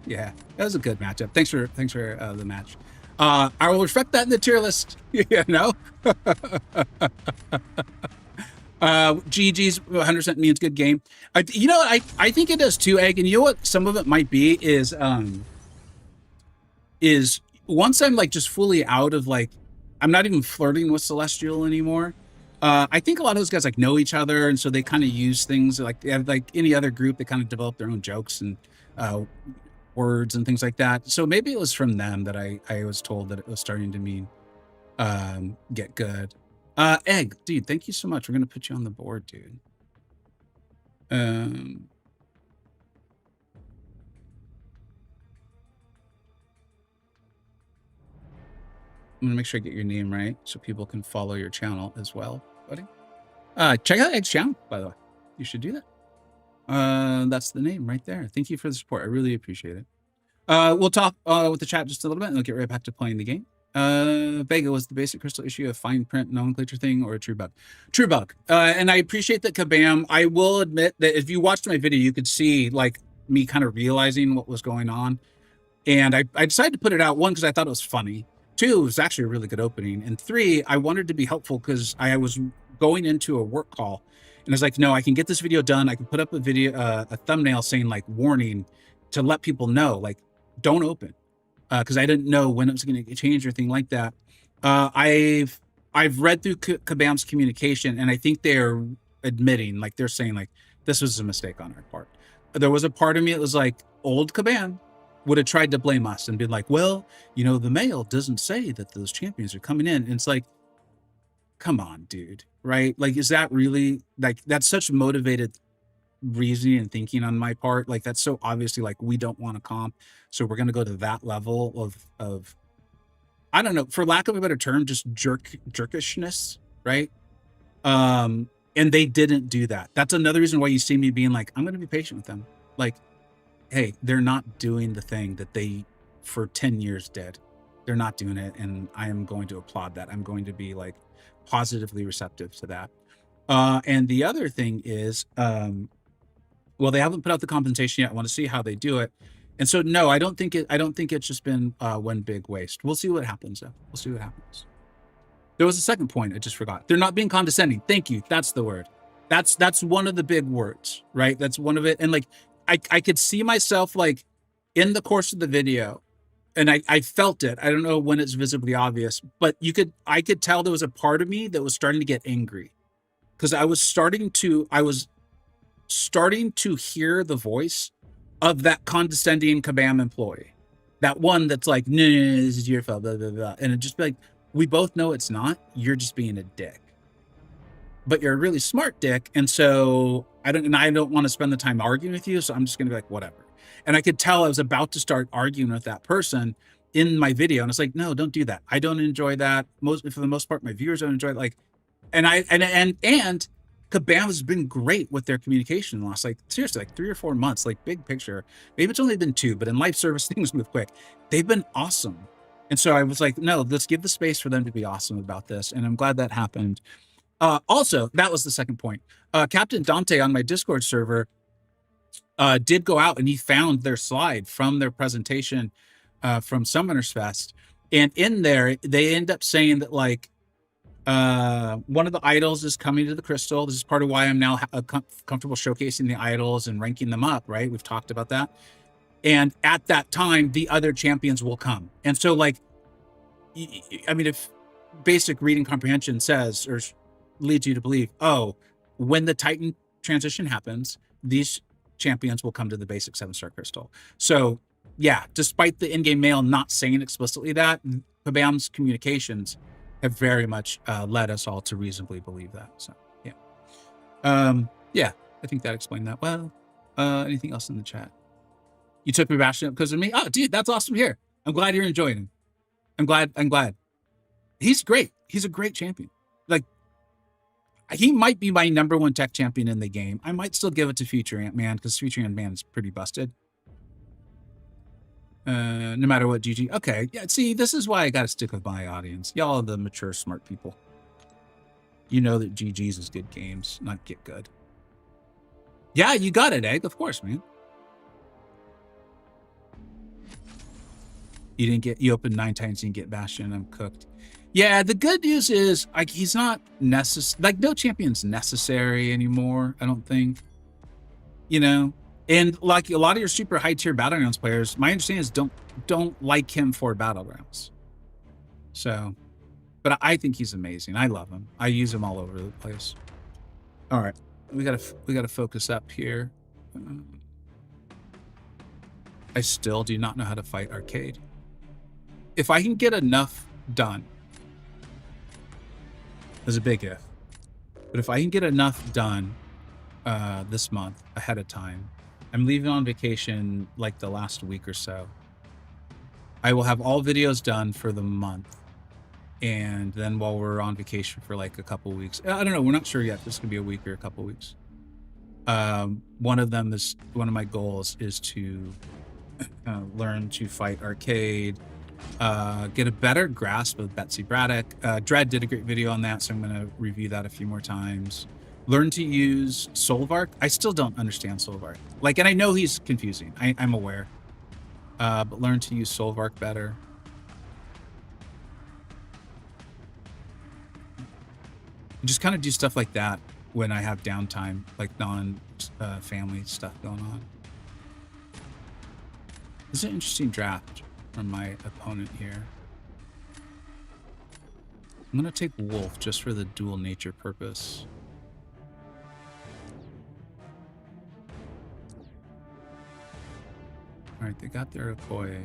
Yeah, that was a good matchup. Thanks for the match. I will reflect that in the tier list. You know. GG's 100% means good game. You know, I think it does too, Egg. And you know what? Some of it might be is once I'm like just fully out of like, I'm not even flirting with Celestial anymore. I think a lot of those guys like know each other, and so they kind of use things like any other group. They kind of develop their own jokes and words and things like that. So maybe it was from them that I was told that it was starting to mean get good. Egg, dude, thank you so much. We're gonna put you on the board, dude. I'm gonna make sure I get your name right so people can follow your channel as well, buddy. Check out Egg's channel, by the way. You should do that. That's the name right there. Thank you for the support. I really appreciate it. We'll talk with the chat just a little bit, and we'll get right back to playing the game. Vega, was the basic crystal issue a fine print nomenclature thing or a true bug? True bug. And I appreciate that, Kabam. I will admit that if you watched my video, you could see like me kind of realizing what was going on. And I decided to put it out, one, because I thought it was funny. Two, it was actually a really good opening. And three, I wanted to be helpful because I was going into a work call. And I was like, no, I can get this video done. I can put up a video, a thumbnail saying like warning to let people know, like, don't open. Because I didn't know when it was going to get changed or anything like that. I've read through Kabam's communication, and I think they're admitting, like they're saying, like this was a mistake on our part. There was a part of me that was like, old Kabam would have tried to blame us and been like, well, you know, the mail doesn't say that those champions are coming in. And it's like, come on, dude, right? Like, is that really like that's such motivated reasoning and thinking on my part. Like, that's so obviously like we don't want to comp, so we're going to go to that level of I don't know, for lack of a better term, just jerkishness, right? And they didn't do that. That's another reason why you see me being like, I'm going to be patient with them. Like, hey, they're not doing the thing that they for 10 years did. They're not doing it, and I am going to applaud that. I'm going to be like positively receptive to that. And the other thing is, well, they haven't put out the compensation yet. I want to see how they do it. And so, no, I don't think it's just been one big waste. We'll see what happens, though. We'll see what happens. There was a second point I just forgot. They're not being condescending. Thank you. That's the word. That's one of the big words, right? That's one of it. And like, I could see myself like in the course of the video, and I felt it. I don't know when it's visibly obvious, but I could tell there was a part of me that was starting to get angry, because I was starting to hear the voice of that condescending Kabam employee, that one that's like, no, this is your fault, blah, blah, blah. And it just be like, we both know it's not. You're just being a dick, but you're a really smart dick. And so I don't want to spend the time arguing with you. So I'm just going to be like, whatever. And I could tell I was about to start arguing with that person in my video. And it's like, no, don't do that. I don't enjoy that. For the most part, my viewers don't enjoy it. Like, and Kabam has been great with their communication in the last, like, seriously, like 3 or 4 months, like big picture. Maybe it's only been 2, but in live service, things move quick. They've been awesome. And so I was like, no, let's give the space for them to be awesome about this. And I'm glad that happened. Also, that was the second point. Captain Dante on my Discord server did go out and he found their slide from their presentation from Summoners Fest. And in there, they end up saying that, like, one of the idols is coming to the crystal. This is part of why I'm now comfortable showcasing the idols and ranking them up, right? We've talked about that. And at that time, the other champions will come. And so, like, I mean, if basic reading comprehension says or leads you to believe, oh, when the Titan transition happens, these champions will come to the basic 7-star crystal. So, yeah, despite the in-game mail not saying explicitly that, Kabam's communications have very much led us all to reasonably believe that. So, yeah. Yeah, I think that explained that well. Anything else in the chat? You took me bashing up because of me? Oh, dude, that's awesome to hear. I'm glad you're enjoying him. I'm glad. He's great. He's a great champion. Like, he might be my #1 tech champion in the game. I might still give it to Future Ant-Man, because Future Ant-Man is pretty busted. No matter what, GG. Okay, yeah, see, this is why I gotta stick with my audience. Y'all are the mature, smart people. You know that GG's is good games, not get good. Yeah, you got it, Egg. Of course, man. You opened 9 times, you didn't get Bastion. I'm cooked. Yeah, the good news is, like, he's not necessary. Like, no champion's necessary anymore, I don't think. You know? And like a lot of your super high tier Battlegrounds players, my understanding is don't like him for Battlegrounds. So, but I think he's amazing. I love him. I use him all over the place. All right, we gotta focus up here. I still do not know how to fight arcade. If I can get enough done, there's a big if, but if I can get enough done this month ahead of time, I'm leaving on vacation like the last week or so. I will have all videos done for the month. And then while we're on vacation for like a couple weeks, I don't know, we're not sure yet. This could be a week or a couple weeks. One of my goals is to learn to fight arcade, get a better grasp of Betsy Braddock. Dredd did a great video on that, so I'm going to review that a few more times. Learn to use Solvark. I still don't understand Solvark. Like, and I know he's confusing. I'm aware. But learn to use Solvark better. Just kind of do stuff like that when I have downtime, like non-family stuff going on. This is an interesting draft from my opponent here. I'm going to take Wolf just for the dual nature purpose. All right, they got their Okoye.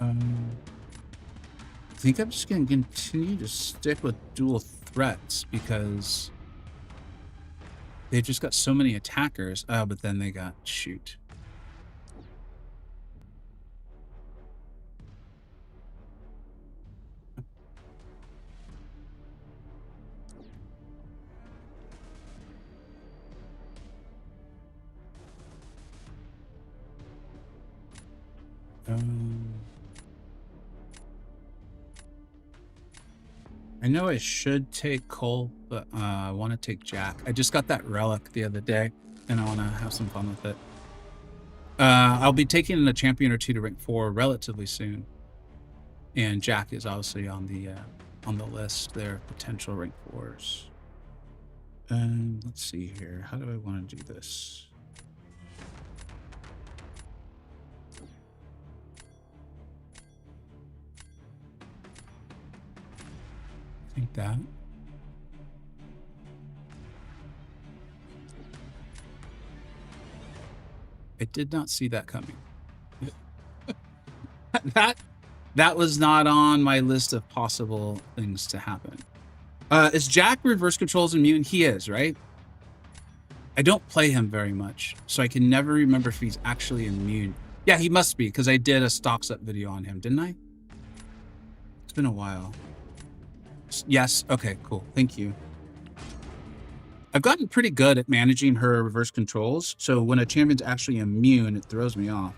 I think I'm just going to continue to stick with dual threats because they've just got so many attackers. Oh, but then they got shoot. I know I should take Cole, but I want to take Jack. I just got that relic the other day, and I want to have some fun with it. I'll be taking a champion or two to rank 4 relatively soon, and Jack is obviously on the list there of potential rank 4s. And let's see here. How do I want to do this? I think that. I did not see that coming. that was not on my list of possible things to happen. Is Jack reverse controls immune? He is, right? I don't play him very much, so I can never remember if he's actually immune. Yeah, he must be, because I did a stocks up video on him, didn't I? It's been a while. Yes, okay, cool. Thank you. I've gotten pretty good at managing her reverse controls, so when a champion's actually immune, it throws me off.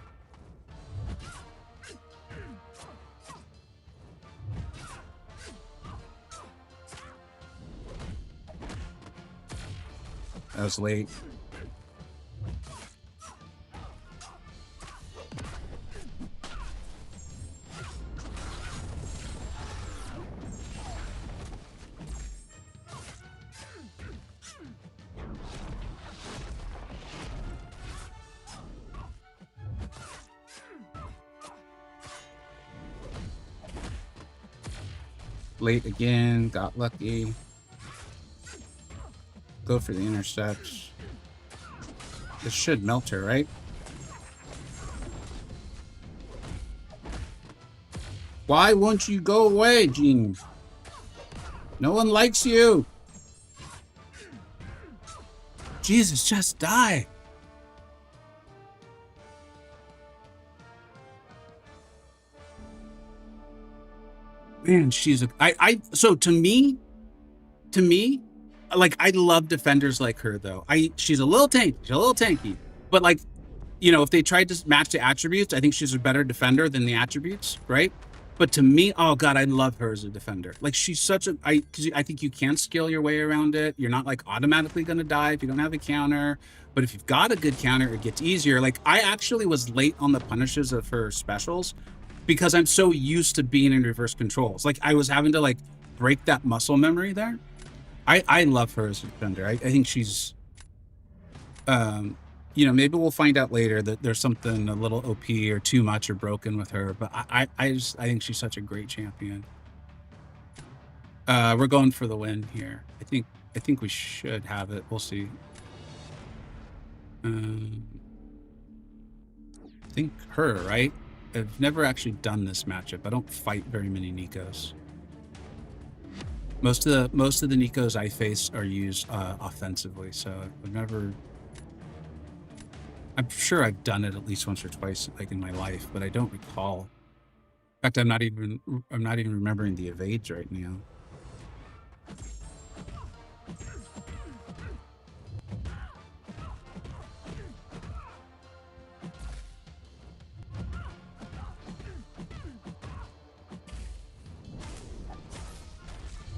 That was late. Late again, got lucky. Go for the intercepts. This should melt her, right? Why won't you go away, Jean? No one likes you. Jesus, just die. Man, she's a so to me, like, I love defenders like her though. She's a little tanky, but like, you know, if they tried to match the attributes, I think she's a better defender than the attributes, right? But to me, oh god, I love her as a defender. Like, she's such a because I think you can skill your way around it. You're not like automatically gonna die if you don't have a counter, but if you've got a good counter, it gets easier. Like, I actually was late on the punishes of her specials because I'm so used to being in reverse controls. Like, I was having to like break that muscle memory there. I love her as a defender. I think she's, you know, maybe we'll find out later that there's something a little OP or too much or broken with her, but I think she's such a great champion. We're going for the win here. I think we should have it. We'll see. I think her, right? I've never actually done this matchup. I don't fight very many Nikos. Most of the Nikos I face are used offensively, so I've never. I'm sure I've done it at least once or twice, like in my life, but I don't recall. In fact, I'm not even remembering the evades right now.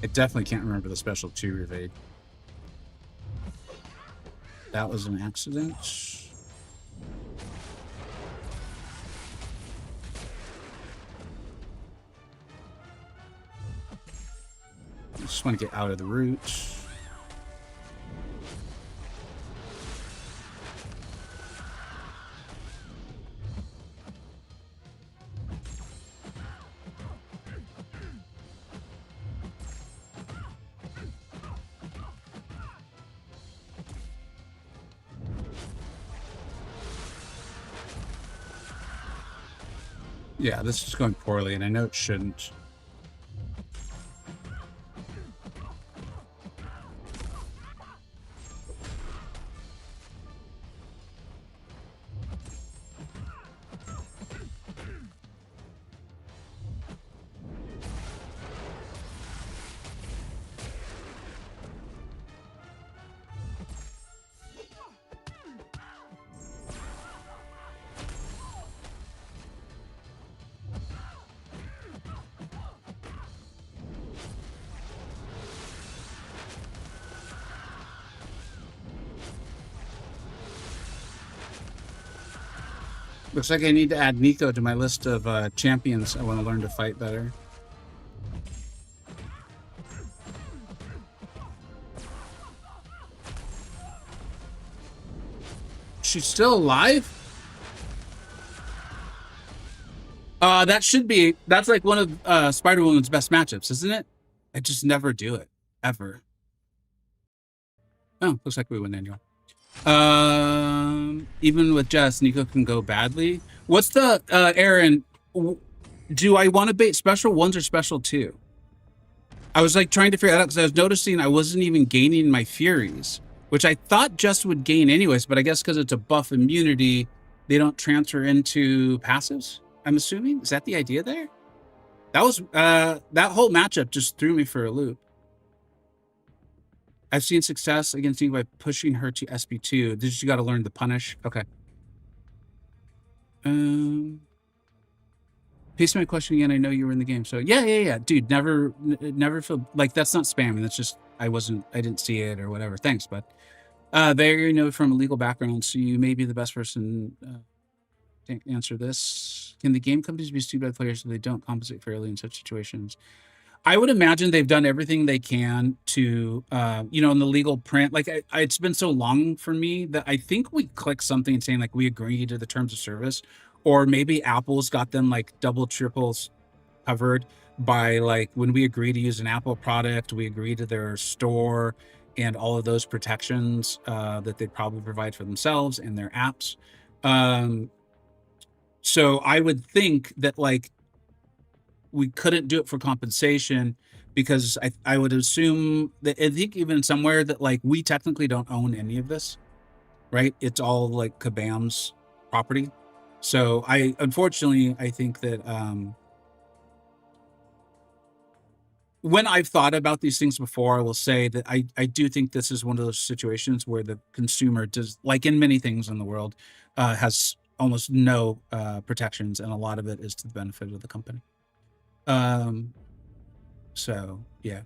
I definitely can't remember the special 2 evade. That was an accident. I just want to get out of the route. Yeah, this is going poorly, and I know it shouldn't. Looks like I need to add Nico to my list of champions I want to learn to fight better. She's still alive? That's like one of Spider-Woman's best matchups, isn't it? I just never do it, ever. Oh, looks like we win anyway. Even with Jess, Nico can go badly. What's the Aaron? Do I want to bait special 1s or special 2? I was like trying to figure that out because I was noticing I wasn't even gaining my Furies, which I thought Jess would gain anyways, but I guess because it's a buff immunity, they don't transfer into passives. I'm assuming. Is that the idea there? That was that whole matchup just threw me for a loop. I've seen success against you by pushing her to SP2. This you got to learn to punish. Okay. Paste my question again. I know you were in the game, so yeah, dude. Never feel like that's not spamming. That's just I didn't see it or whatever. Thanks, bud. There, you know, from a legal background, so you may be the best person to answer this. Can the game companies be sued by players if they don't compensate fairly in such situations? I would imagine they've done everything they can to, you know, in the legal print. Like, it's been so long for me that I think we click something saying, like, we agree to the terms of service. Or maybe Apple's got them, like, double, triples covered by, like, when we agree to use an Apple product, we agree to their store and all of those protections that they probably provide for themselves and their apps. So I would think that, like, we couldn't do it for compensation because I would assume that I think even somewhere that like we technically don't own any of this, right? It's all like Kabam's property. So unfortunately I think that when I've thought about these things before, I will say that I do think this is one of those situations where the consumer does, like in many things in the world, has almost no protections, and a lot of it is to the benefit of the company. So yeah.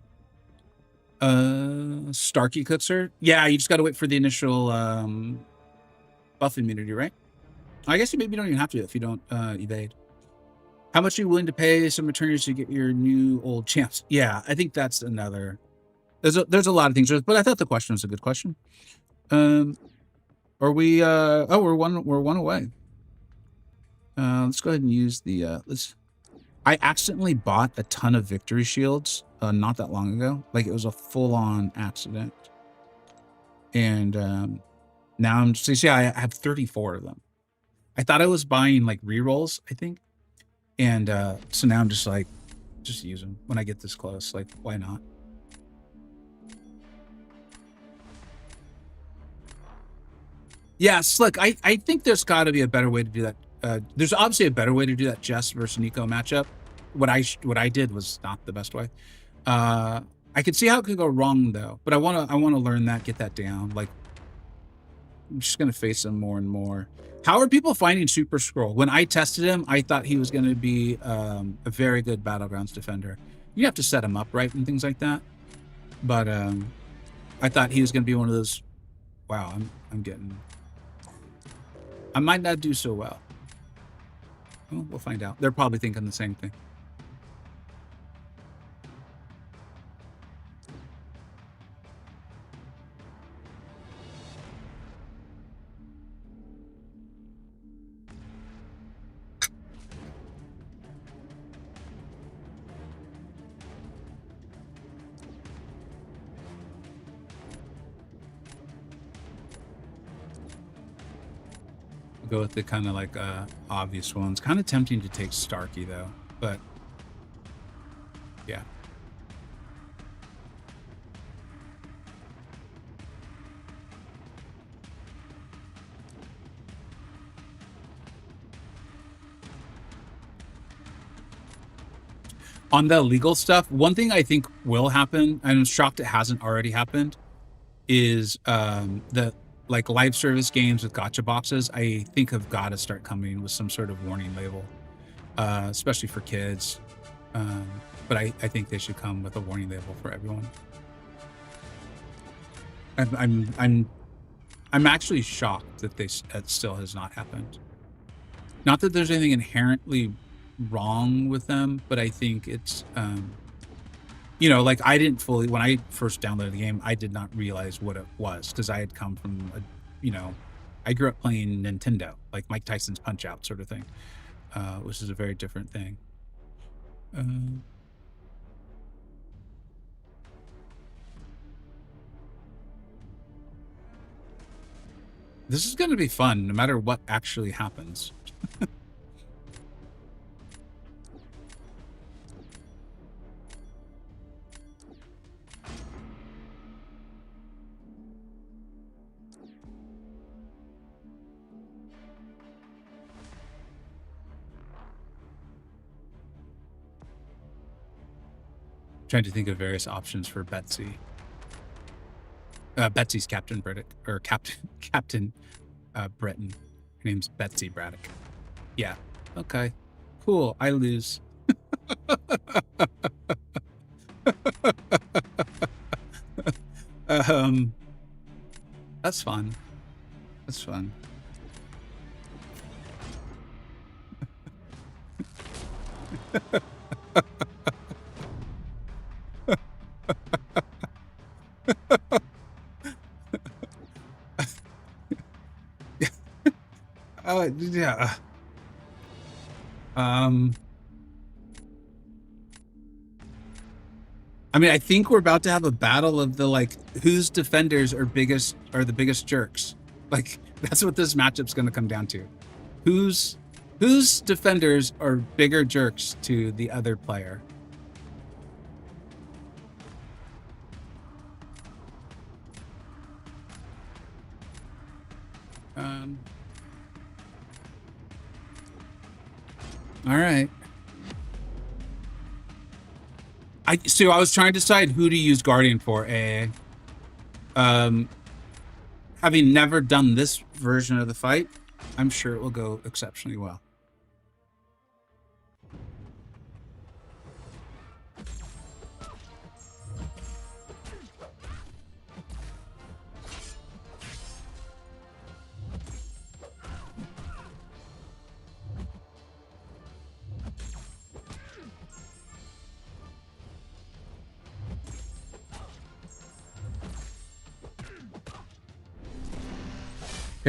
Starkey Cookser. Yeah, you just got to wait for the initial buff immunity, right? I guess you maybe don't even have to if you don't evade. How much are you willing to pay some attorneys to get your new old champs? Yeah, I think that's another. There's a lot of things, but I thought the question was a good question. Are we? Oh, we're one away. Let's go ahead and use the I accidentally bought a ton of victory shields not that long ago. Like, it was a full-on accident. And now I'm just, yeah, I have 34 of them. I thought I was buying, like, rerolls, I think. And so now I'm just, like, just use them when I get this close. Like, why not? Yeah, Slick, I think there's got to be a better way to do that. There's obviously a better way to do that Jess versus Nico matchup. What I did was not the best way. I could see how it could go wrong though, but I want to learn that, get that down. Like, I'm just gonna face him more and more. How are people finding Super Scroll? When I tested him, I thought he was gonna be a very good Battlegrounds defender. You have to set him up right and things like that. But I thought he was gonna be one of those. Wow, I'm getting. I might not do so well. Well, we'll find out. They're probably thinking the same thing. Go with the kind of like obvious ones. Kind of tempting to take Starkey though, but yeah. On the legal stuff, one thing I think will happen, and I'm shocked it hasn't already happened, is the like live service games with gacha boxes. I think have got to start coming with some sort of warning label, especially for kids. But I think they should come with a warning label for everyone. I'm actually shocked that that still has not happened. Not that there's anything inherently wrong with them, but I think it's you know, like I didn't fully, when I first downloaded the game, I did not realize what it was because I had come from a, you know, I grew up playing Nintendo, like Mike Tyson's Punch Out sort of thing, which is a very different thing. This is going to be fun no matter what actually happens. Trying to think of various options for Betsy. Betsy's Captain Braddock, or Captain Breton. Her name's Betsy Braddock. Yeah. Okay. Cool. I lose. That's fun. That's fun. Yeah. I mean, I think we're about to have a battle of the like whose defenders are the biggest jerks. Like that's what this matchup's going to come down to. Whose defenders are bigger jerks to the other player. All right. So I was trying to decide who to use Guardian for. Having never done this version of the fight, I'm sure it will go exceptionally well.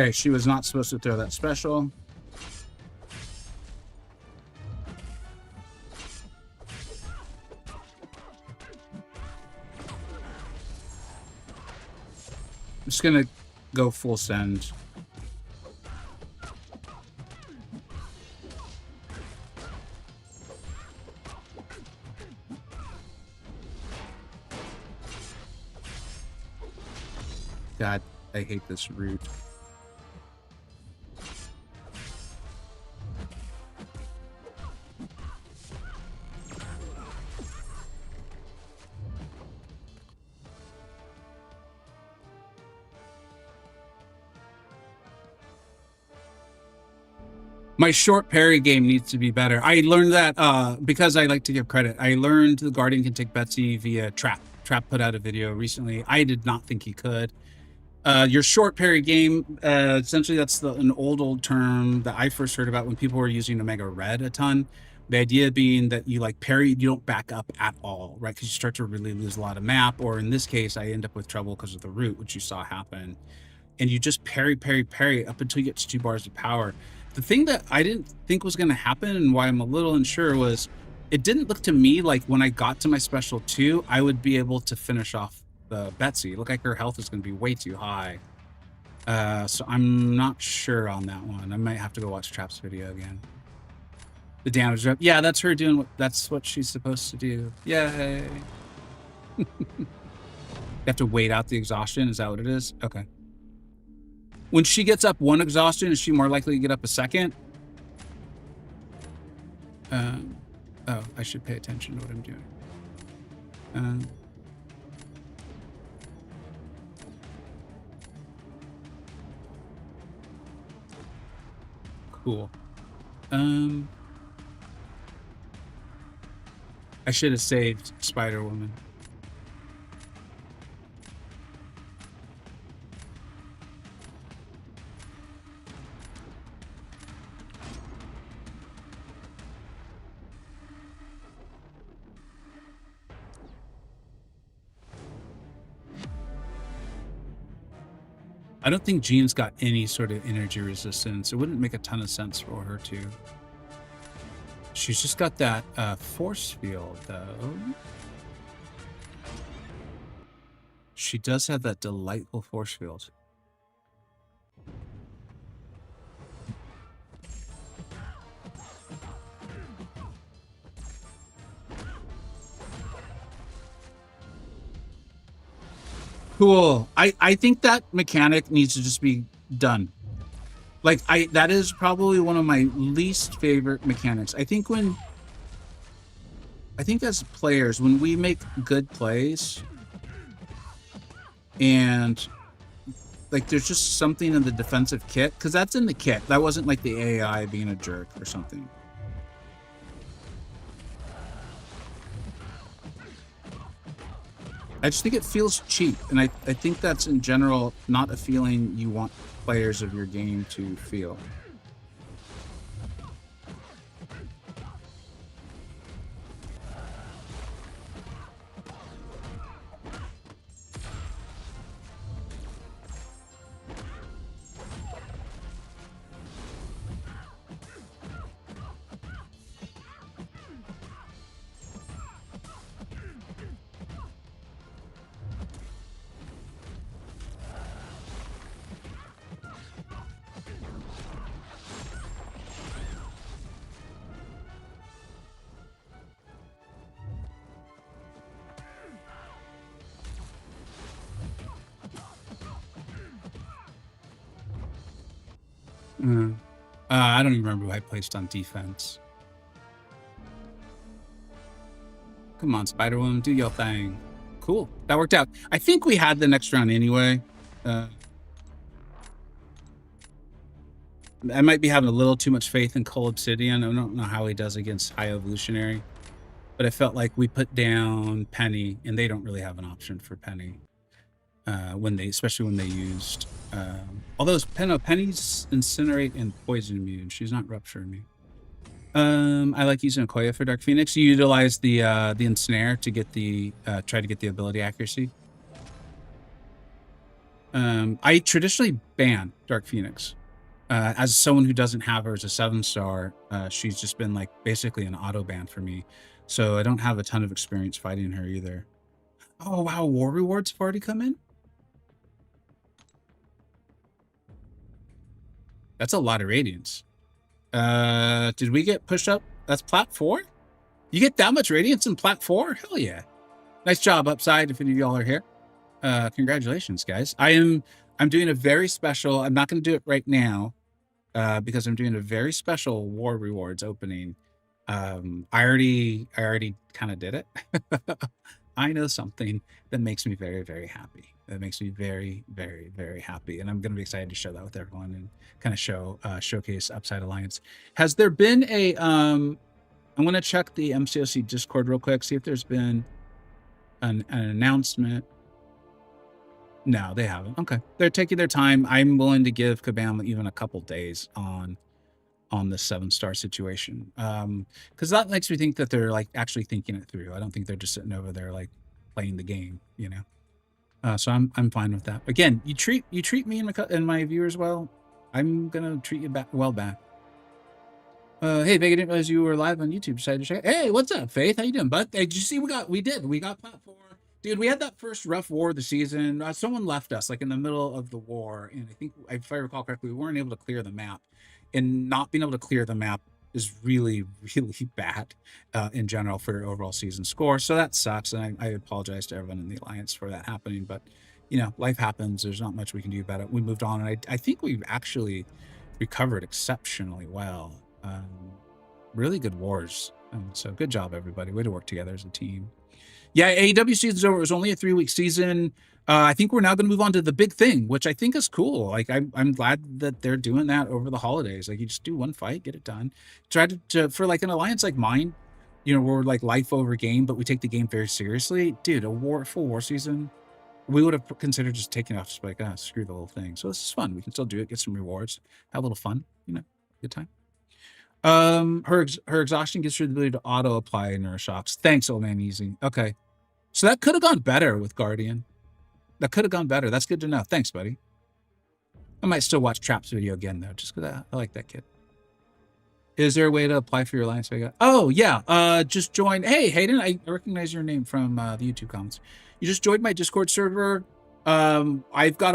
Okay, she was not supposed to throw that special. I'm just gonna go full send. God, I hate this route. My short parry game needs to be better. I learned that because I like to give credit. I learned the Guardian can take Betsy via Trap. Trap put out a video recently. I did not think he could. Your short parry game, essentially that's an old term that I first heard about when people were using Omega Red a ton. The idea being that you like parry, you don't back up at all, right? Because you start to really lose a lot of map. Or in this case, I end up with trouble because of the root, which you saw happen. And you just parry up until you get to 2 bars of power. The thing that I didn't think was going to happen and why I'm a little unsure was it didn't look to me like when I got to my special 2, I would be able to finish off the Betsy. It looked like her health is going to be way too high. So I'm not sure on that one. I might have to go watch Trap's video again. The damage rep. Yeah, that's her doing that's what she's supposed to do. Yay. You have to wait out the exhaustion. Is that what it is? Okay. When she gets up one exhaustion, is she more likely to get up a second? Oh, I should pay attention to what I'm doing. Cool. I should have saved Spider-Woman. I don't think Jean's got any sort of energy resistance. It wouldn't make a ton of sense for her to. She's just got that force field, though. She does have that delightful force field. Cool. I think that mechanic needs to just be done. Like, that is probably one of my least favorite mechanics. I think as players, when we make good plays and like there's just something in the defensive kit, because that's in the kit. That wasn't like the AI being a jerk or something. I just think it feels cheap, and I think that's in general not a feeling you want players of your game to feel. I don't even remember who I placed on defense. Come on, Spider-Woman, do your thing. Cool, that worked out. I think we had the next round anyway. I might be having a little too much faith in Cole Obsidian. I don't know how he does against High Evolutionary, but I felt like we put down Penny, and they don't really have an option for Penny. Especially when they used, although Penny's Incinerate and Poison immune. She's not Rupture immune. I like using Okoye for Dark Phoenix. You utilize the Ensnare to get the try to get the ability accuracy. I traditionally ban Dark Phoenix. As someone who doesn't have her as a 7-star, she's just been like basically an auto ban for me. So I don't have a ton of experience fighting her either. Oh wow, war rewards have already come in. That's a lot of Radiance. Did we get pushed up? That's Plat 4? You get that much Radiance in Plat 4? Hell yeah. Nice job, Upside, if any of y'all are here. Congratulations, guys. I'm doing a very special, I'm not going to do it right now, because I'm doing a very special war rewards opening. I already kind of did it. I know something that makes me very, very happy. That makes me very, very, very happy. And I'm going to be excited to share that with everyone and kind of showcase Upside Alliance. Has there been a, I'm going to check the MCoC Discord real quick, see if there's been an announcement. No, they haven't. Okay. They're taking their time. I'm willing to give Kabam even a couple days on the 7-star situation. Because that makes me think that they're like actually thinking it through. I don't think they're just sitting over there like playing the game, you know. So I'm fine with that. Again, you treat me and my viewers well, I'm gonna treat you back. Hey, Vega, didn't realize you were live on YouTube. Decided to check. Hey, what's up, Faith? How you doing, bud? Hey, did you see we got Plat 4 Dude, we had that first rough war of the season. Someone left us like in the middle of the war, and I think, if I recall correctly, we weren't able to clear the map. And not being able to clear the map is really, really bad in general for your overall season score. So that sucks, and I apologize to everyone in the alliance for that happening. But life happens. There's not much we can do about it. We moved on, and I think we've actually recovered exceptionally well. Really good wars. So good job, everybody. Way to work together as a team. Yeah, AEW season's over. It was only a 3-week season. I think we're now going to move on to the big thing, which I think is cool. Like, I'm glad that they're doing that over the holidays. Like, you just do one fight, get it done. Try to for like an alliance like mine, we're like life over game, but we take the game very seriously. Dude, full war season, we would have considered just taking it off, just like, screw the whole thing. So this is fun. We can still do it, get some rewards, have a little fun, good time. Her exhaustion gives her the ability to auto apply neuroshocks. Thanks, old man easy. Okay. So that could have gone better with Guardian. That could have gone better. That's good to know. Thanks, buddy. I might still watch Trap's video again, though, just because I like that kid. Is there a way to apply for your Alliance Vega? Oh, yeah. Just join. Hey, Hayden, I recognize your name from the YouTube comments. You just joined my Discord server. I've got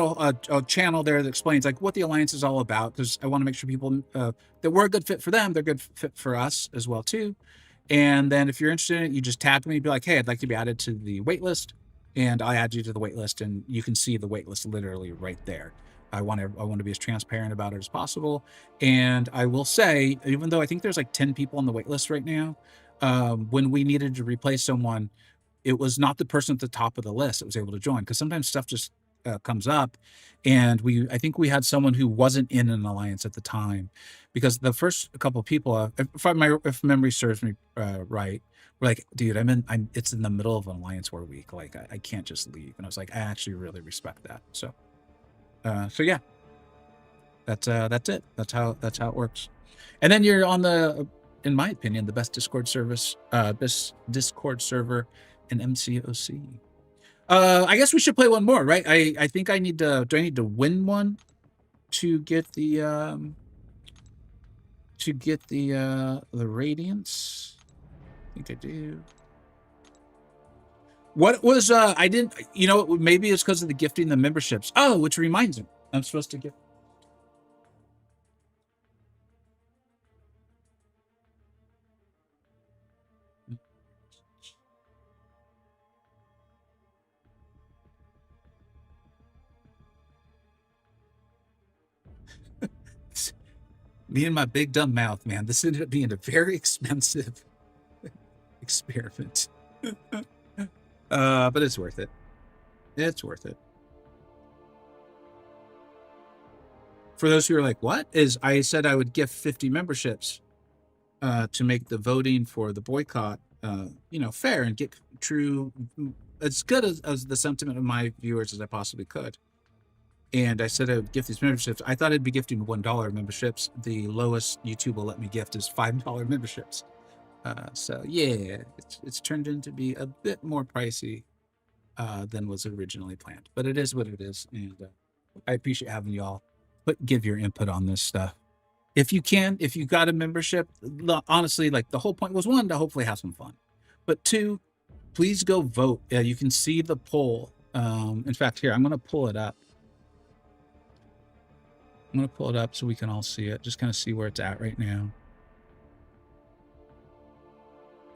a channel there that explains like what the Alliance is all about, because I want to make sure people that we're a good fit for them, they're a good fit for us as well, too. And then if you're interested in it, you just tag me and be like, hey, I'd like to be added to the waitlist, and I'll add you to the waitlist, and you can see the waitlist literally right there. I want to be as transparent about it as possible. And I will say, even though I think there's like 10 people on the waitlist right now, when we needed to replace someone, it was not the person at the top of the list that was able to join, because sometimes stuff just comes up. And I think we had someone who wasn't in an alliance at the time, because the first couple of people, if memory serves me right, were like, dude, it's in the middle of an alliance war week. Like, I can't just leave. And I was like, I actually really respect that. So yeah, that's it. That's how it works. And then you're on in my opinion, the best Discord service, best Discord server in MCoC. I guess we should play one more, right? I think I need to. Do I need to win one to get the Radiance? I think I do. What was I didn't, maybe it's because of the gifting the memberships. Oh, which reminds me, I'm supposed to get. Me and my big dumb mouth, man. This ended up being a very expensive experiment. But it's worth it. It's worth it. For those who are like, what? I said I would gift 50 memberships to make the voting for the boycott, fair and get true, as good as the sentiment of my viewers as I possibly could. And I said I would gift these memberships. I thought I'd be gifting $1 memberships. The lowest YouTube will let me gift is $5 memberships. So yeah, it's turned into be a bit more pricey than was originally planned. But it is what it is, and I appreciate having y'all give your input on this stuff. If you got a membership, honestly, like the whole point was, one, to hopefully have some fun, but two, please go vote. You can see the poll. In fact, here, I'm going to pull it up. I'm going to pull it up so we can all see it. Just kind of see where it's at right now.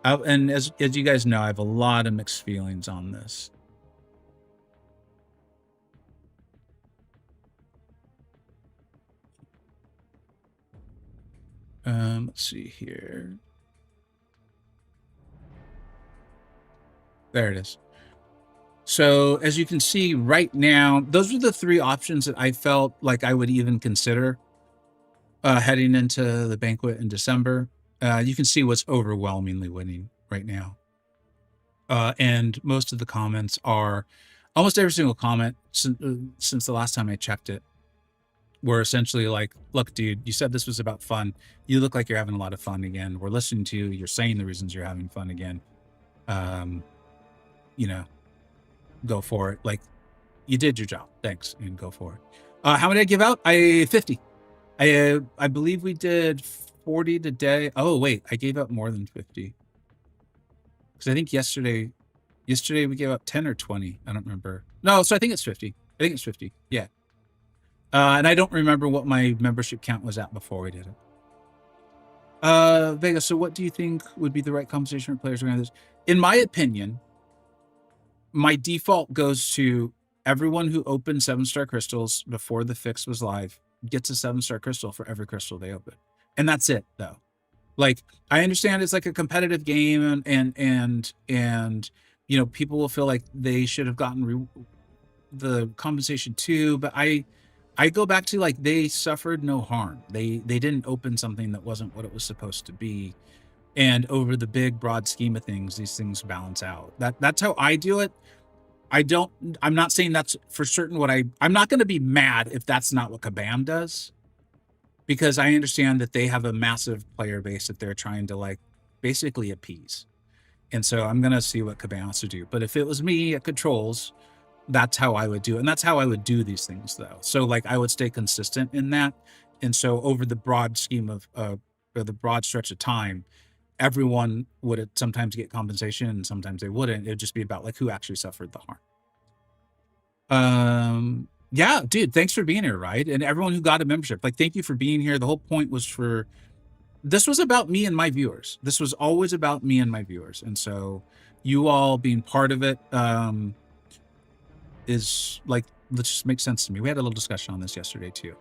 And as you guys know, I have a lot of mixed feelings on this. Let's see here. There it is. So as you can see right now, those are the three options that I felt like I would even consider heading into the banquet in December. You can see what's overwhelmingly winning right now. And most of the comments are, almost every single comment since the last time I checked it, were essentially like, look, dude, you said this was about fun. You look like you're having a lot of fun again. We're listening to you. You're saying the reasons you're having fun again. Go for it. Like, you did your job. Thanks, and go for it. How many did I give out? 50. I believe we did 40 today. Oh, wait, I gave out more than 50. Because I think yesterday Yesterday we gave up 10 or 20. I don't remember. No, so I think it's 50. I think it's 50. Yeah. And I don't remember what my membership count was at before we did it. Vega, so what do you think would be the right compensation for players around this? In my opinion, my default goes to everyone who opened 7-star crystals before the fix was live gets a 7-star crystal for every crystal they open. And that's it, though. Like, I understand it's like a competitive game and you know, people will feel like they should have gotten the compensation too, but I go back to, like, they suffered no harm. They didn't open something that wasn't what it was supposed to be. And over the big broad scheme of things, these things balance out. That's how I do it. I'm not saying that's for certain what I'm not going to be mad if that's not what Kabam does, because I understand that they have a massive player base that they're trying to, like, basically appease. And so I'm going to see what Kabam wants to do. But if it was me at Controls, that's how I would do it. And that's how I would do these things, though. So, like, I would stay consistent in that. And so over the broad scheme of, or the broad stretch of time, everyone would sometimes get compensation and sometimes they wouldn't. It would just be about, like, who actually suffered the harm. Yeah, dude, thanks for being here, right? And everyone who got a membership, like, thank you for being here. The whole point was this was about me and my viewers. This was always about me and my viewers. And so you all being part of it is, like, let's just make sense to me. We had a little discussion on this yesterday too.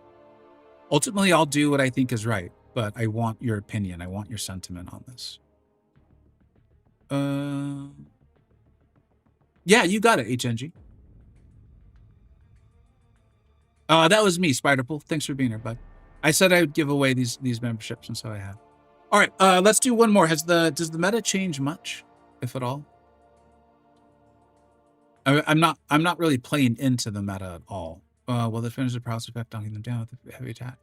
Ultimately, I'll do what I think is right, but I want your opinion. I want your sentiment on this. Yeah, you got it, HNG. That was me, Spiderpool. Thanks for being here, bud. I said I would give away these memberships, and so I have. All right, let's do one more. Does the meta change much, if at all? I'm not really playing into the meta at all. Well, the finish the prowess effect, knocking them down with a heavy attack.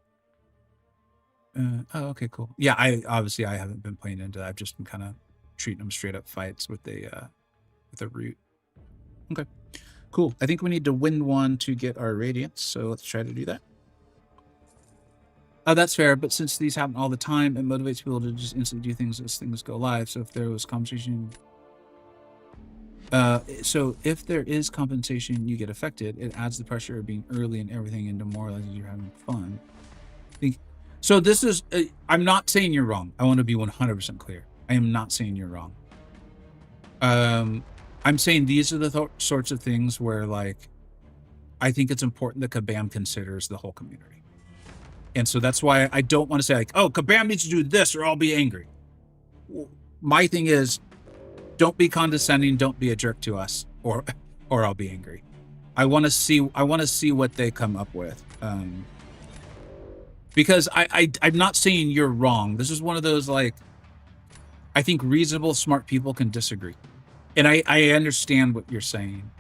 Oh, okay, cool. Yeah, I haven't been playing into that. I've just been kind of treating them straight up fights with the root. Okay, cool. I think we need to win one to get our Radiance, so let's try to do that. That's fair, but since these happen all the time, it motivates people to just instantly do things as things go live. So if there was compensation, so if there is compensation, you get affected. It adds the pressure of being early and everything and demoralizes you're having fun. So this is, I'm not saying you're wrong. I want to be 100% clear. I am not saying you're wrong. I'm saying these are the sorts of things where, like, I think it's important that Kabam considers the whole community. And so that's why I don't want to say, like, oh, Kabam needs to do this or I'll be angry. My thing is, don't be condescending, don't be a jerk to us, or I'll be angry. I want to see what they come up with. Because I'm not saying you're wrong. This is one of those, like, I think reasonable, smart people can disagree. And I understand what you're saying.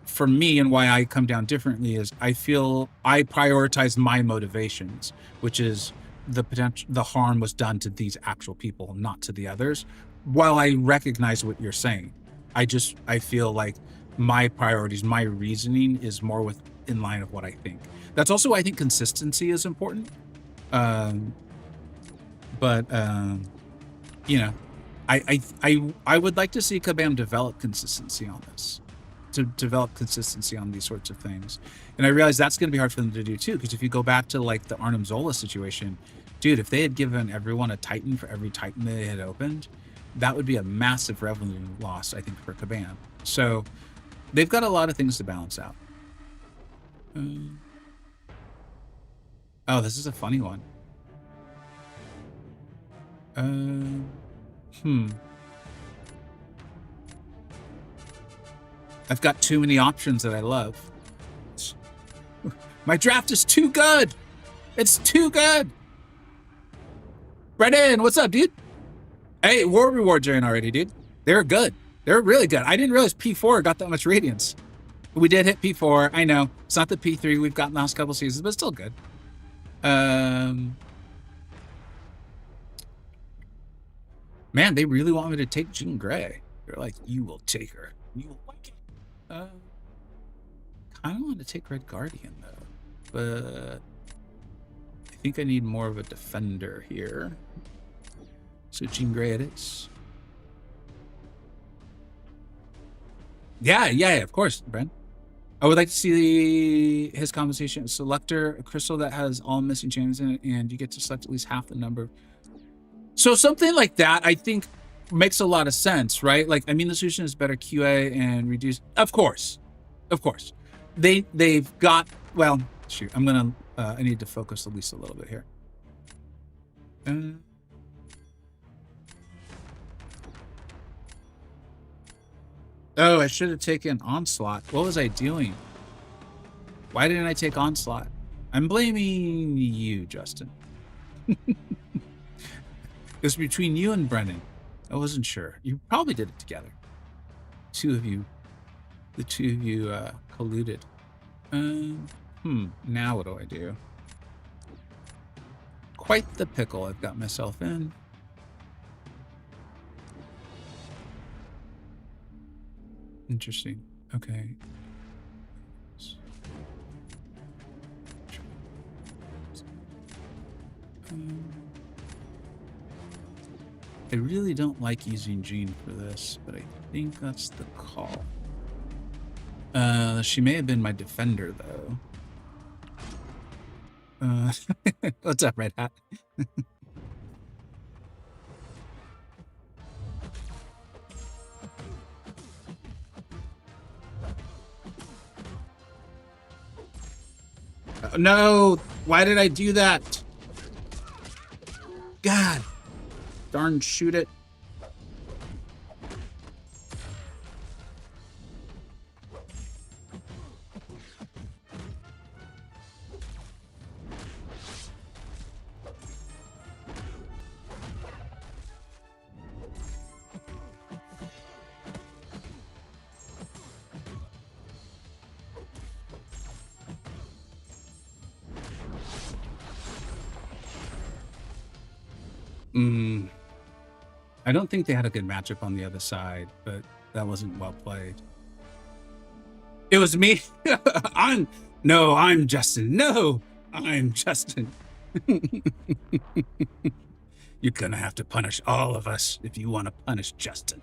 For me, and why I come down differently is I feel I prioritize my motivations, which is the harm was done to these actual people, not to the others. While I recognize what you're saying, I feel like my priorities, my reasoning is more in line of what I think. That's also why I think consistency is important. You know, I would like to see Kabam develop consistency on this, to develop consistency on these sorts of things. And I realize that's going to be hard for them to do too, because if you go back to, like, the Arnim Zola situation, dude, if they had given everyone a Titan for every Titan they had opened, that would be a massive revenue loss, I think, for Kabam. So they've got a lot of things to balance out. Oh, this is a funny one. I've got too many options that I love. My draft is too good. It's too good. Brennan, what's up, dude? Hey, War Rewards are in already, dude. They're good. They're really good. I didn't realize P4 got that much Radiance. We did hit P4. I know. It's not the P3 we've gotten the last couple seasons, but it's still good. Man, they really want me to take Jean Grey. They're like, you will take her. You will like it. I don't want to take Red Guardian, though. But I think I need more of a defender here. So Jean Grey it is. Yeah, of course, Brent. I would like to see his compensation selector, a crystal that has all missing champions in it, and you get to select at least half the number. So something like that, I think, makes a lot of sense, right? Like, I mean, the solution is better QA and reduce. Of course. They've got, well, shoot, I need to focus at least a little bit here. Oh, I should have taken Onslaught. What was I doing? Why didn't I take Onslaught? I'm blaming you, Justin. It was between you and Brennan. I wasn't sure. You probably did it together. The two of you colluded. Now what do I do? Quite the pickle I've got myself in. Interesting. Okay. I really don't like using Jean for this, but I think that's the call. She may have been my defender, though. What's up, Red Hat? No! Why did I do that? God! Darn, shoot it. I don't think they had a good matchup on the other side, but that wasn't well played. It was me. I'm Justin. No, I'm Justin. You're gonna have to punish all of us if you want to punish Justin.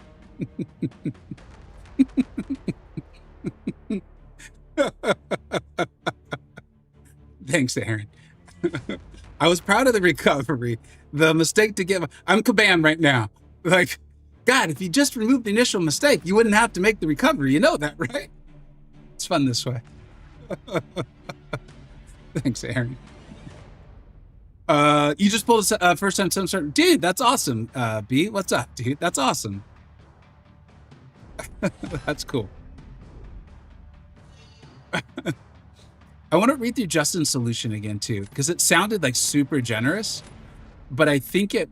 Thanks, Aaron. I was proud of the recovery. The mistake to give. I'm Kabam right now. Like, God, if you just removed the initial mistake, you wouldn't have to make the recovery. You know that, right? It's fun this way. Thanks, Aaron. You just pulled a first time some sort. Dude, that's awesome. B, what's up, dude? That's awesome. That's cool. I want to read through Justin's solution again too, because it sounded like super generous, but I think I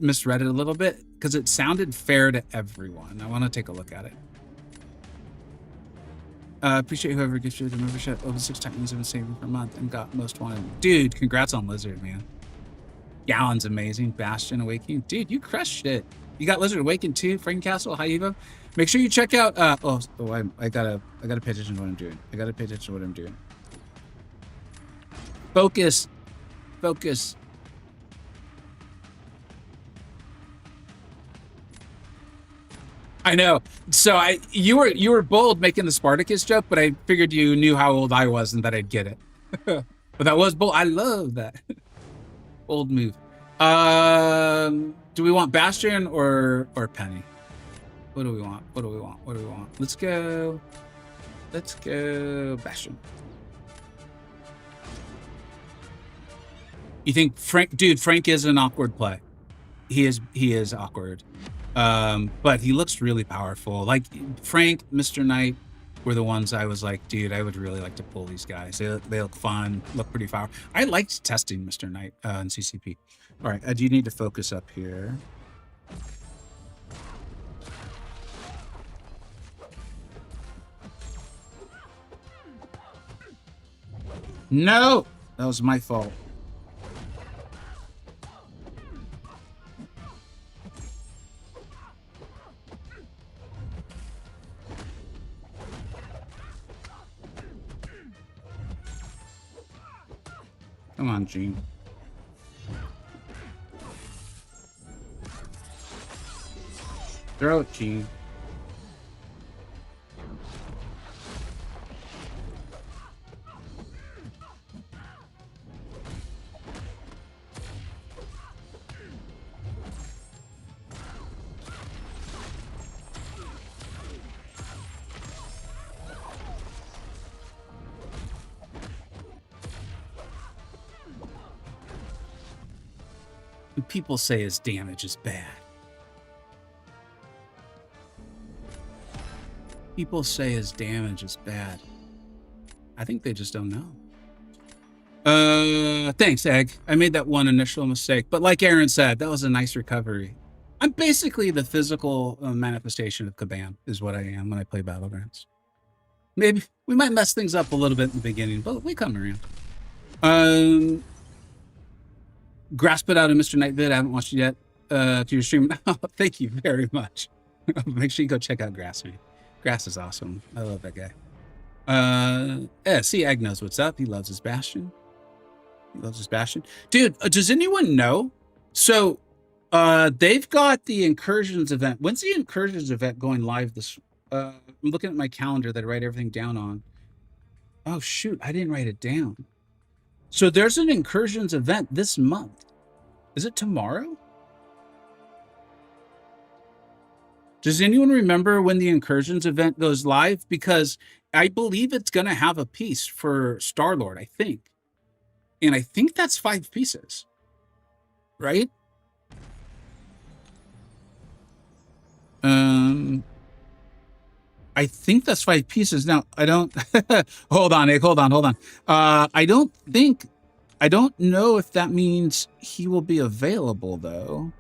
misread it a little bit because it sounded fair to everyone. I want to take a look at it. Appreciate whoever gifted the membership. Over 6 times I've been saving per month and got most wanted. Dude, congrats on Lizard, man. Gallon's amazing. Bastion Awakening. Dude, you crushed it. You got Lizard Awakened too. Frank Castle, hi Evo. Make sure you check out I gotta pay attention to what I'm doing. I gotta pay attention to what I'm doing. Focus. Focus. I know. So you were bold making the Spartacus joke, but I figured you knew how old I was and that I'd get it. But that was bold. I love that. Bold move. Do we want Bastion or Penny? What do we want? What do we want? What do we want? Let's go Bastion. You think Frank is an awkward play. He is awkward. But he looks really powerful. Like Frank, Mr. Knight were the ones I was like, dude, I would really like to pull these guys. They look fun, look pretty powerful. I liked testing Mr. Knight in CCP. All right, I do need to focus up here. No, that was my fault. Come on, Gene. Throw it, Gene. And people say his damage is bad. People say his damage is bad. I think they just don't know. Thanks, Egg. I made that one initial mistake, but like Aaron said, that was a nice recovery. I'm basically the physical manifestation of Kabam, is what I am when I play Battlegrounds. Maybe we might mess things up a little bit in the beginning, but we come around. Grasp it out of Mr. Nightvid. I haven't watched it yet. To your stream. Oh, thank you very much. Make sure you go check out Grass, man. Grass is awesome. I love that guy. Yeah, see, Egg knows what's up. He loves his Bastion. He loves his Bastion. Dude, does anyone know? So, they've got the Incursions event. When's the Incursions event going live this? I'm looking at my calendar that I write everything down on. Oh, shoot. I didn't write it down. So there's an Incursions event this month. Is it tomorrow? Does anyone remember when the Incursions event goes live? Because I believe it's going to have a piece for Star-Lord, I think. And I think that's 5 pieces. Right? I think that's 5 pieces. Now, I don't... hold on, Nick. Hold on. I don't know if that means he will be available, though.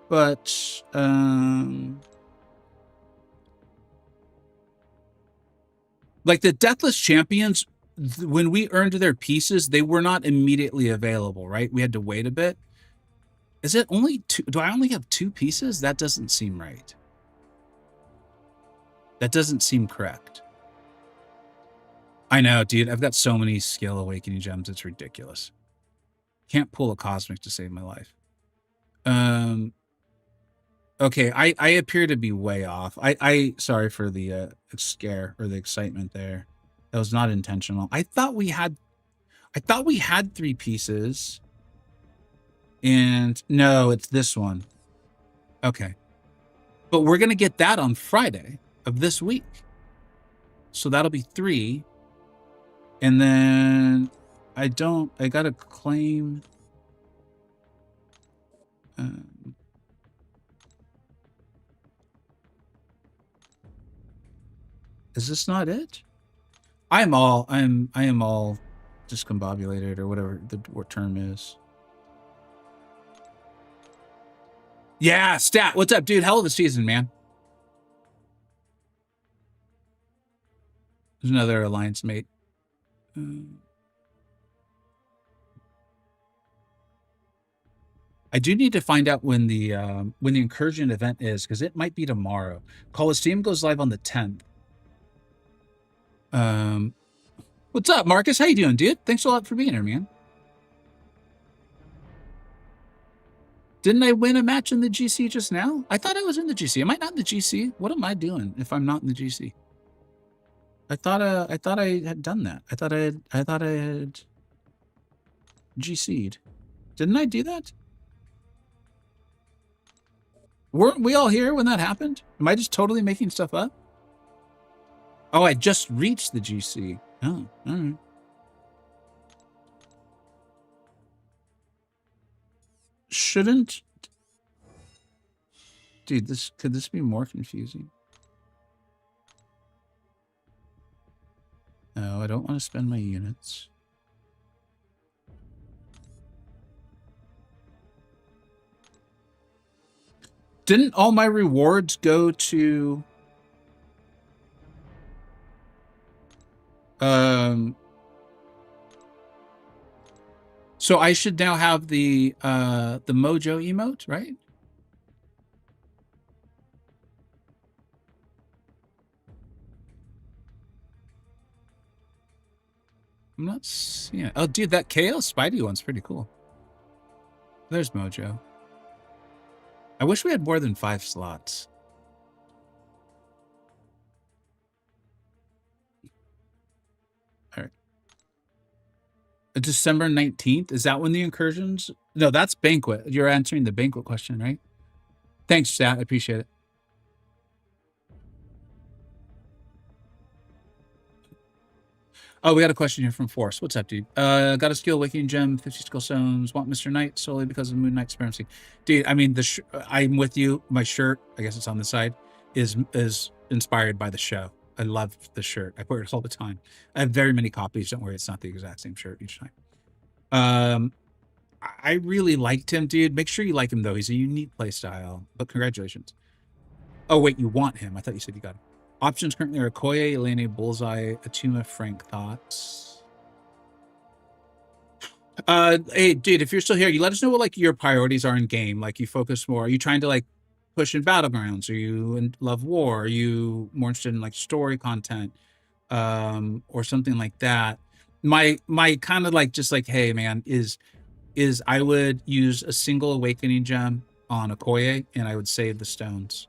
But, like the Deathless Champions, when we earned their pieces, they were not immediately available, right? We had to wait a bit. Is it only 2? Do I only have 2 pieces? That doesn't seem right. That doesn't seem correct. I know, dude. I've got so many skill awakening gems. It's ridiculous. Can't pull a cosmic to save my life. Okay, I appear to be way off. I sorry for the scare or the excitement there. That was not intentional. I thought we had 3 pieces. And no, it's this one. Okay. But we're going to get that on Friday of this week. So that'll be 3. And then I got to claim. Is this not it? I am all discombobulated or whatever the term is. Yeah, Stat, what's up, dude? Hell of a season, man. There's another alliance mate. I do need to find out when the incursion event is, because it might be tomorrow. Coliseum goes live on the 10th. What's up, Marcus? How you doing, dude? Thanks a lot for being here, man. Didn't I win a match in the GC just now? I thought I was in the GC. Am I not in the GC? What am I doing if I'm not in the GC? I thought I had done that. I thought I had GC'd. Didn't I do that? Weren't we all here when that happened? Am I just totally making stuff up? Oh, I just reached the GC. Oh, all right. Shouldn't... Dude, could this be more confusing? No, I don't want to spend my units. Didn't all my rewards go to... So I should now have the Mojo emote, right? I'm not seeing it. Oh, dude, that KO Spidey one's pretty cool. There's Mojo. I wish we had more than 5 slots. All right. December 19th? Is that when the incursions? No, that's Banquet. You're answering the Banquet question, right? Thanks, chat. I appreciate it. Oh, we got a question here from Force. What's up, dude? Got a skill awakening gem, 50 skill stones. Want Mr. Knight solely because of Moon Knight supremacy. Dude, I mean, I'm with you. My shirt, I guess it's on the side, is inspired by the show. I love the shirt. I wear it all the time. I have very many copies. Don't worry, it's not the exact same shirt each time. I really liked him, dude. Make sure you like him though. He's a unique playstyle. But congratulations. Oh wait, you want him? I thought you said you got him. Options currently are Okoye, Elena, Bullseye, Atuma, Frank. Thoughts? Hey, dude, if you're still here, you let us know what like your priorities are in game. Like you focus more. Are you trying to like push in battlegrounds? Are you love war? Are you more interested in like story content, or something like that? My kind of like just like, hey man, is I would use a single awakening gem on Okoye and I would save the stones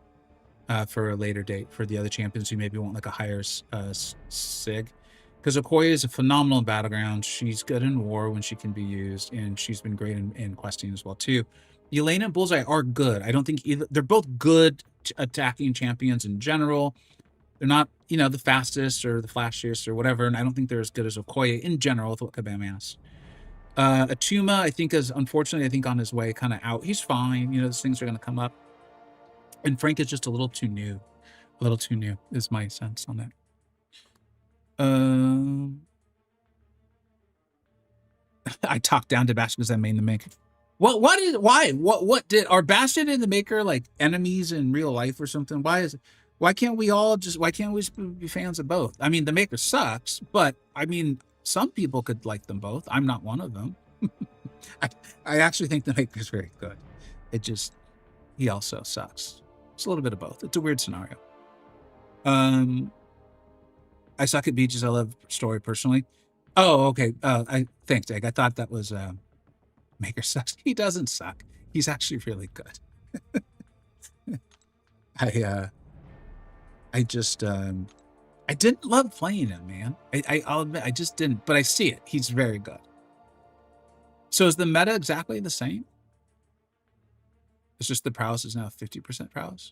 for a later date for the other champions who maybe want like a higher sig. Because Okoye is a phenomenal battleground. She's good in war when she can be used, and she's been great in questing as well too. Elena and Bullseye are good. I don't think either. They're both good attacking champions in general. They're not, you know, the fastest or the flashiest or whatever, and I don't think they're as good as Okoye in general with what Kabam has. Atuma, I think, is unfortunately, I think on his way kind of out. He's fine. You know, those things are going to come up. And Frank is just a little too new. A little too new is my sense on that. I talked down to Bastion because I made the maker. What did our Bastion and the Maker like enemies in real life or something? Why can't we be fans of both? I mean, the Maker sucks, but I mean, some people could like them both. I'm not one of them. I actually think the Maker is very good. He also sucks. It's a little bit of both. It's a weird scenario. I suck at beaches. I love story personally. Oh, okay. Thanks, Dag. I thought that was Maker sucks. He doesn't suck. He's actually really good. I didn't love playing him, man. I'll admit, I just didn't. But I see it. He's very good. So is the meta exactly the same? It's just the prowess is now 50% prowess.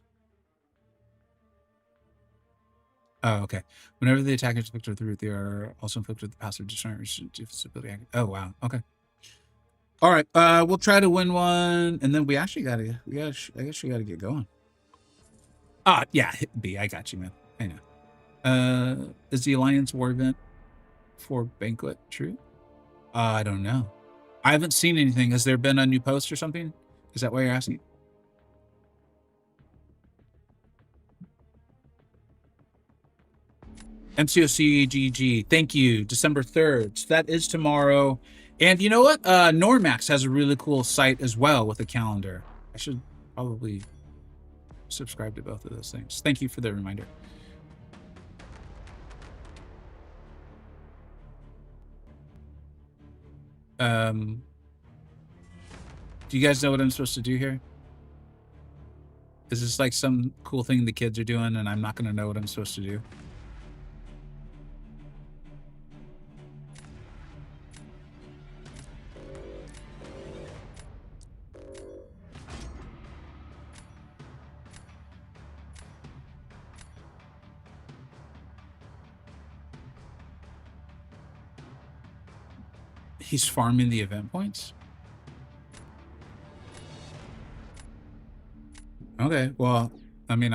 Oh, okay. Whenever the attacker is inflicted with the root, they are also inflicted with the passive disability. Oh, wow. Okay. All right. We'll try to win one, and then I guess we gotta get going. Yeah, hit B. I got you, man. I know. Is the Alliance War event for Banquet true? I don't know. I haven't seen anything. Has there been a new post or something? Is that why you're asking? MCoC GG. Thank you. December 3rd. So that is tomorrow. And you know what? Normax has a really cool site as well with a calendar. I should probably subscribe to both of those things. Thank you for the reminder. Do you guys know what I'm supposed to do here? Is this like some cool thing the kids are doing and I'm not going to know what I'm supposed to do? He's farming the event points? Okay, well, I mean,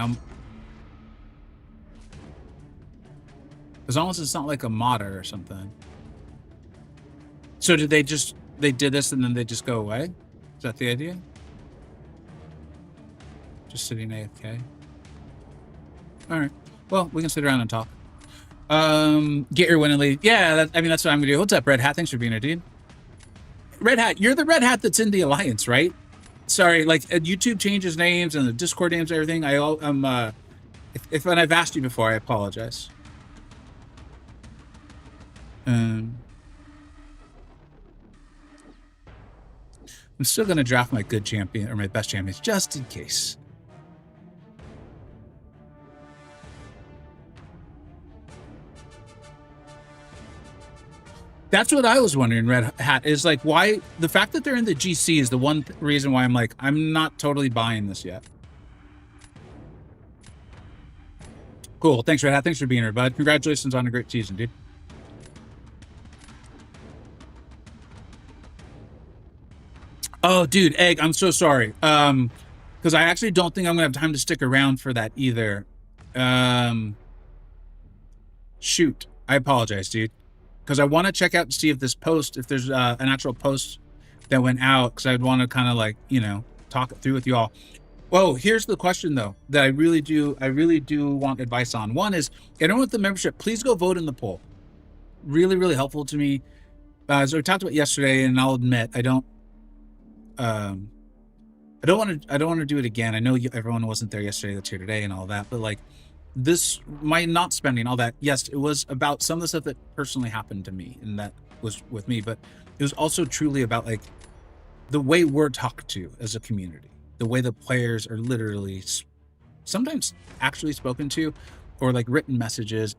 as long as it's not like a modder or something. So did they did this and then they just go away? Is that the idea? Just sitting AFK? All right. Well, we can sit around and talk. Get your win and leave. Yeah, I mean, that's what I'm gonna do. What's up, Red Hat? Thanks for being here, dude. Red Hat, you're the Red Hat that's in the Alliance, right? Sorry, like YouTube changes names and the Discord names and everything. If I've asked you before, I apologize. I'm still gonna draft my good champion or my best champions just in case. That's what I was wondering, Red Hat, is like why the fact that they're in the GC is the one reason why I'm like, I'm not totally buying this yet. Cool. Thanks, Red Hat. Thanks for being here, bud. Congratulations on a great season, dude. Oh, dude, Egg, I'm so sorry. Because I actually don't think I'm gonna have time to stick around for that either. Shoot, I apologize, dude. Because I want to check out to see if this post, if there's an actual post that went out, because I'd want to kind of like, you know, talk it through with you all. Whoa, here's the question though that I really do want advice on. One is, anyone with the membership, please go vote in the poll. Really, really helpful to me. As we talked about yesterday, and I'll admit, I don't want to do it again. I know everyone wasn't there yesterday that's here today and all that, but like this, my not spending all that, yes, it was about some of the stuff that personally happened to me, and that was with me, but it was also truly about like the way we're talked to as a community, the way the players are literally sometimes actually spoken to, or like written messages.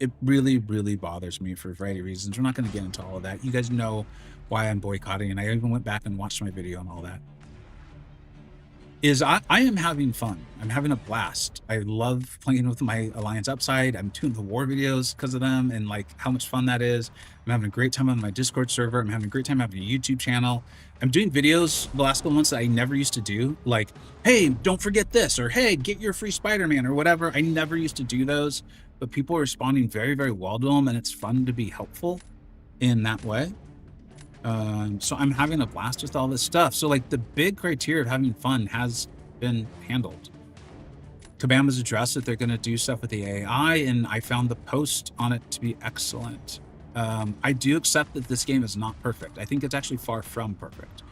It really, really bothers me for a variety of reasons. We're not going to get into all of that. You guys know why I'm boycotting, and I even went back and watched my video and all that. I am having fun. I'm having a blast. I love playing with my Alliance Upside. I'm doing the war videos because of them and like how much fun that is. I'm having a great time on my Discord server. I'm having a great time having a YouTube channel. I'm doing videos the last couple months that I never used to do. Like, hey, don't forget this, or hey, get your free Spider-Man or whatever. I never used to do those, but people are responding very, very well to them, and it's fun to be helpful in that way. So I'm having a blast with all this stuff. So like the big criteria of having fun has been handled. Kabam has addressed that they're going to do stuff with the AI, and I found the post on it to be excellent. I do accept that this game is not perfect. I think it's actually far from perfect.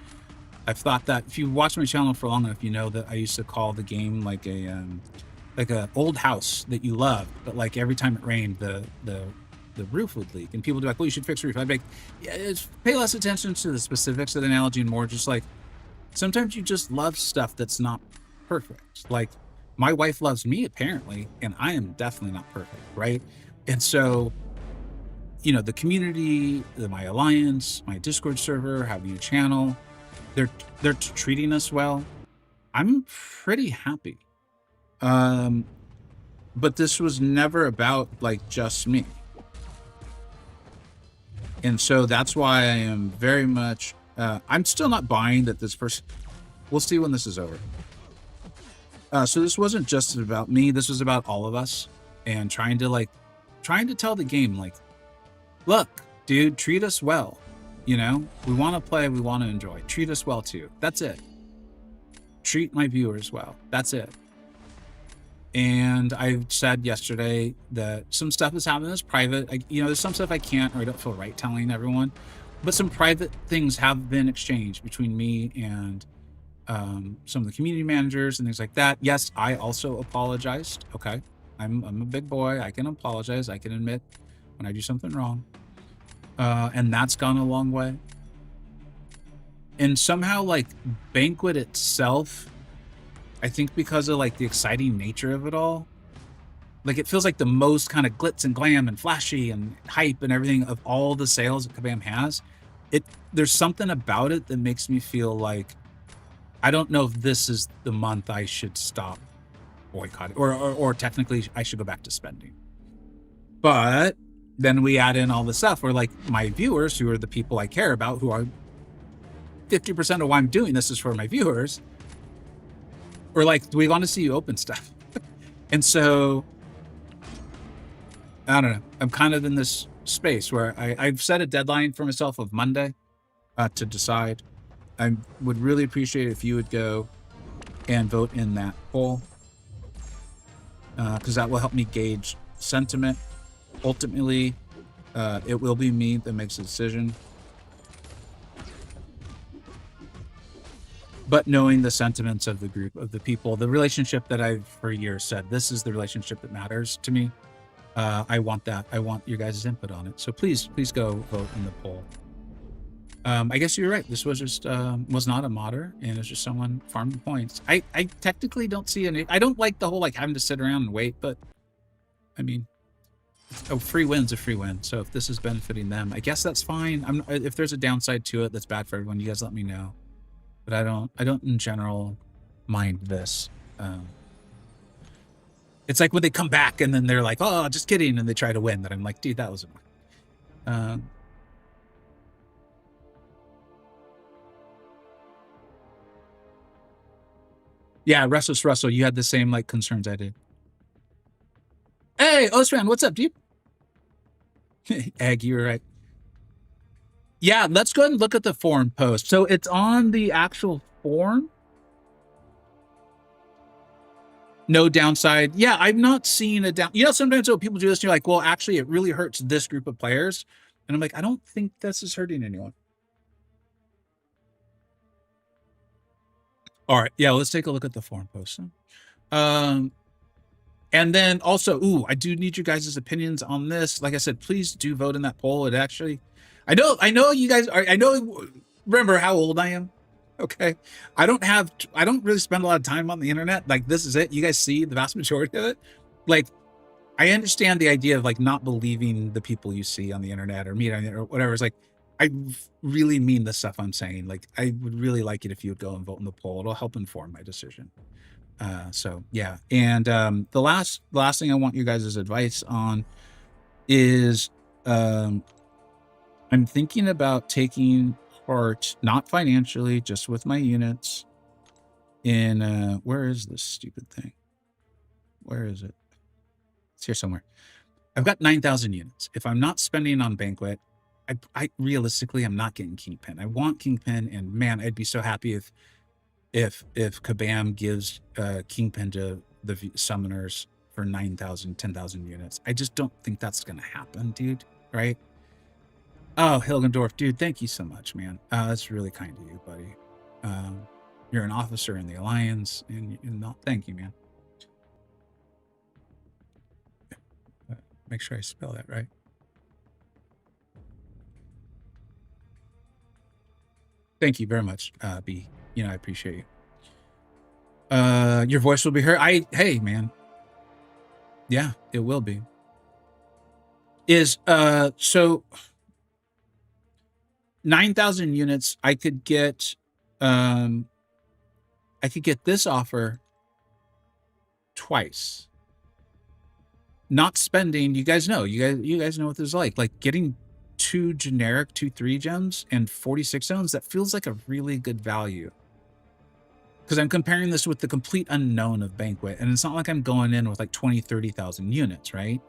I've thought that if you watch my channel for long enough, you know that I used to call the game like a old house that you love, but like every time it rained, the roof would leak, and people would be like, well, you should fix the roof. I'd be like, yeah, pay less attention to the specifics of the analogy and more just like, sometimes you just love stuff that's not perfect. Like my wife loves me apparently, and I am definitely not perfect, right? And so, you know, the community, my Alliance, my Discord server, having a channel, they're treating us well. I'm pretty happy. But this was never about like just me. And so that's why I am very much, I'm still not buying that this person, we'll see when this is over. So this wasn't just about me. This was about all of us, and trying to tell the game, like, look, dude, treat us well. You know, we want to play, we want to enjoy. Treat us well too. That's it. Treat my viewers well. That's it. And I said yesterday that some stuff is happening that's private. There's some stuff I can't, or I don't feel right telling everyone, but some private things have been exchanged between me and some of the community managers and things like that. Yes, I also apologized. Okay, I'm a big boy. I can apologize. I can admit when I do something wrong, and that's gone a long way. And somehow, like, Banquet itself, I think because of like the exciting nature of it all, like it feels like the most kind of glitz and glam and flashy and hype and everything of all the sales that Kabam has. There's something about it that makes me feel like I don't know if this is the month I should stop boycotting, or technically I should go back to spending. But then we add in all the stuff where like my viewers, who are the people I care about, who are 50% of why I'm doing this is for my viewers, or like, do we want to see you open stuff? And so, I don't know. I'm kind of in this space where I've set a deadline for myself of Monday to decide. I would really appreciate it if you would go and vote in that poll, because that will help me gauge sentiment. Ultimately, it will be me that makes the decision. But knowing the sentiments of the group, of the people, the relationship that I've for years said, this is the relationship that matters to me. I want that. I want your guys' input on it. So please go vote in the poll. I guess you're right. This was just was not a modder, and it's just someone farming points. I technically don't see any. I don't like the whole like having to sit around and wait, but I mean, a free win's a free win. So if this is benefiting them, I guess that's fine. If there's a downside to it that's bad for everyone, you guys let me know. But I don't in general mind this. It's like when they come back and then they're like, oh, just kidding, and they try to win. That I'm like, dude, that was annoying. Yeah, Restless Russell, you had the same like concerns I did. Hey, Osman, what's up, dude? Egg, you were right. Yeah, let's go ahead and look at the forum post. So it's on the actual forum. No downside. Yeah, I'm not seeing a down. You know, sometimes when people do this, you're like, well, actually, it really hurts this group of players. And I'm like, I don't think this is hurting anyone. All right. Yeah, let's take a look at the forum post. Um, and then also, ooh, I do need you guys' opinions on this. Like I said, please do vote in that poll. It actually, I know you guys are, I know, remember how old I am. Okay. I don't really spend a lot of time on the internet. Like, this is it. You guys see the vast majority of it. Like, I understand the idea of like not believing the people you see on the internet or meet on it or whatever. It's like, I really mean the stuff I'm saying. Like, I would really like it if you would go and vote in the poll. It'll help inform my decision. So yeah. And the last thing I want you guys' advice on is I'm thinking about taking part, not financially, just with my units in where is this stupid thing? Where is it? It's here somewhere. I've got 9,000 units. If I'm not spending on Banquet, I realistically I'm not getting Kingpin. I want Kingpin, and man, I'd be so happy if Kabam gives Kingpin to the summoners for 9,000, 10,000 units. I just don't think that's gonna happen, dude. Right? Oh, Hilgendorf, dude, thank you so much, man. That's really kind of you, buddy. You're an officer in the Alliance, and thank you, man. Make sure I spell that right. Thank you very much, B. You know, I appreciate you. Your voice will be heard. Hey, man. Yeah, it will be. So 9,000 units, I could get this offer twice. Not spending, you guys know what this is like getting 2 generic 2/3 gems and 46 zones. That feels like a really good value. Because I'm comparing this with the complete unknown of Banquet, and it's not like I'm going in with like 20, 30,000 units, right?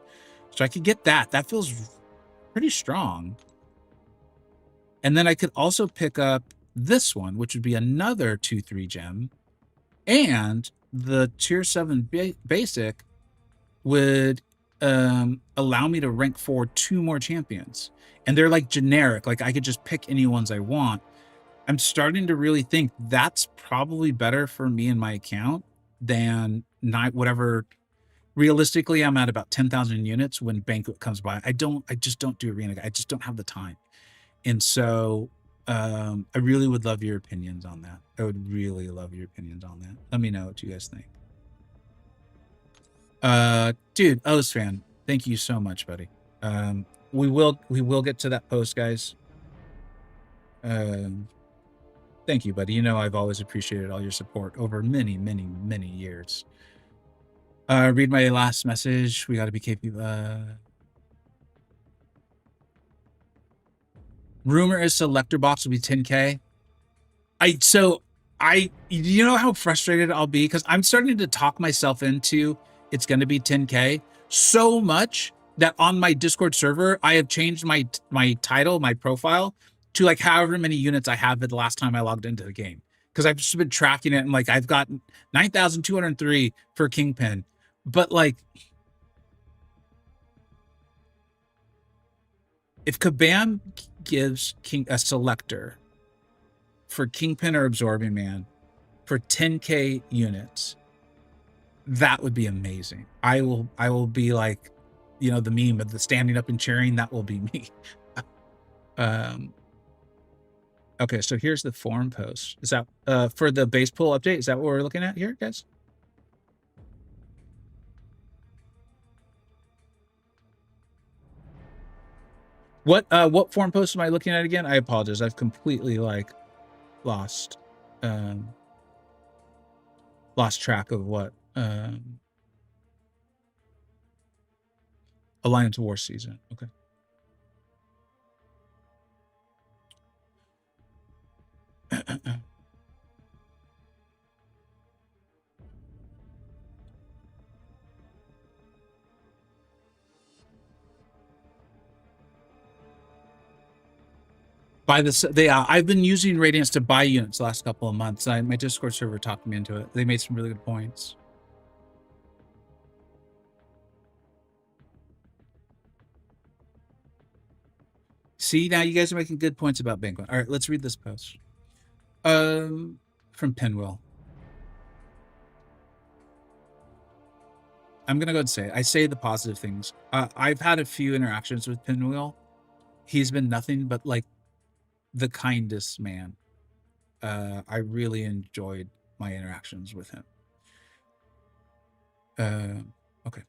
So I could get that. That feels pretty strong. And then I could also pick up this one, which would be another 2/3 gem. And the tier 7 basic would allow me to rank 4 2 more champions. And they're like generic. Like I could just pick any ones I want. I'm starting to really think that's probably better for me and my account than not whatever. Realistically, I'm at about 10,000 units when Banquet comes by. I just don't do Arena. I just don't have the time. And so I really would love your opinions on that. I would really love your opinions on that. Let me know what you guys think. Dude, Fan, thank you so much, buddy. We will get to that post, guys. Thank you, buddy. You know I've always appreciated all your support over many, many, many years. Read my last message. We got to be KP. Rumor is selector box will be 10K. You know how frustrated I'll be because I'm starting to talk myself into it's going to be 10K so much that on my Discord server I have changed my title, my profile to like however many units I have the last time I logged into the game because I've just been tracking it and like I've got 9,203 for Kingpin, but like if Kabam gives a selector for Kingpin or Absorbing Man for 10K units, that would be amazing. I will be like, you know, the meme of the standing up and cheering. That will be me. Okay, so here's the forum post. Is that for the base pool update? Is that what we're looking at here, guys? What forum post am I looking at again? I apologize. I've completely like lost track of what Alliance War season. Okay. By this, I've been using Radiance to buy units the last couple of months. My Discord server talked me into it. They made some really good points. See, now you guys are making good points about Banquet. All right, let's read this post. From Pinwheel. I'm gonna go and say it. I say the positive things. I've had a few interactions with Pinwheel. He's been nothing but like the kindest man. I really enjoyed my interactions with him. Okay.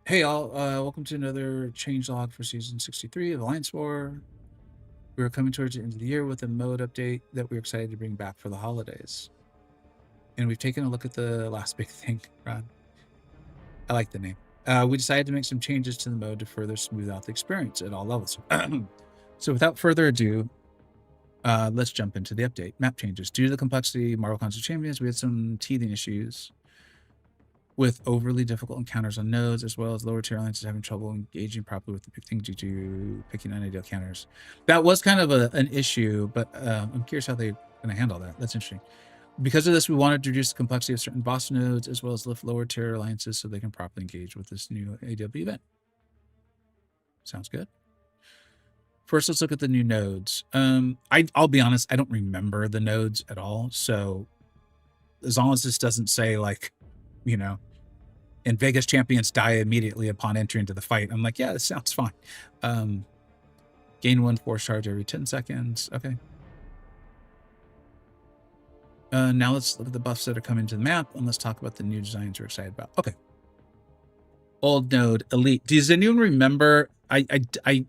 Hey all, welcome to another changelog for season 63 of Alliance War. We are coming towards the end of the year with a mode update that we're excited to bring back for the holidays. And we've taken a look at the last big thing, Ron. I like the name. We decided to make some changes to the mode to further smooth out the experience at all levels. So without further ado, let's jump into the update. Map changes. Due to the complexity of Marvel Console Champions, we had some teething issues with overly difficult encounters on nodes, as well as lower tier alliances having trouble engaging properly with the big thing due to picking unideal counters. That was kind of an issue, but I'm curious how they're going to handle that. That's interesting. Because of this, we wanted to reduce the complexity of certain boss nodes, as well as lift lower tier alliances so they can properly engage with this new AW event. Sounds good. First, let's look at the new nodes. I'll be honest, I don't remember the nodes at all. So as long as this doesn't say like, you know, and Vega's champions die immediately upon entering into the fight, I'm like, yeah, this sounds fine. Gain 1 force charge every 10 seconds. Okay. Now let's look at the buffs that are coming to the map, and let's talk about the new designs we're excited about. Okay. Old node, elite. Does anyone remember? I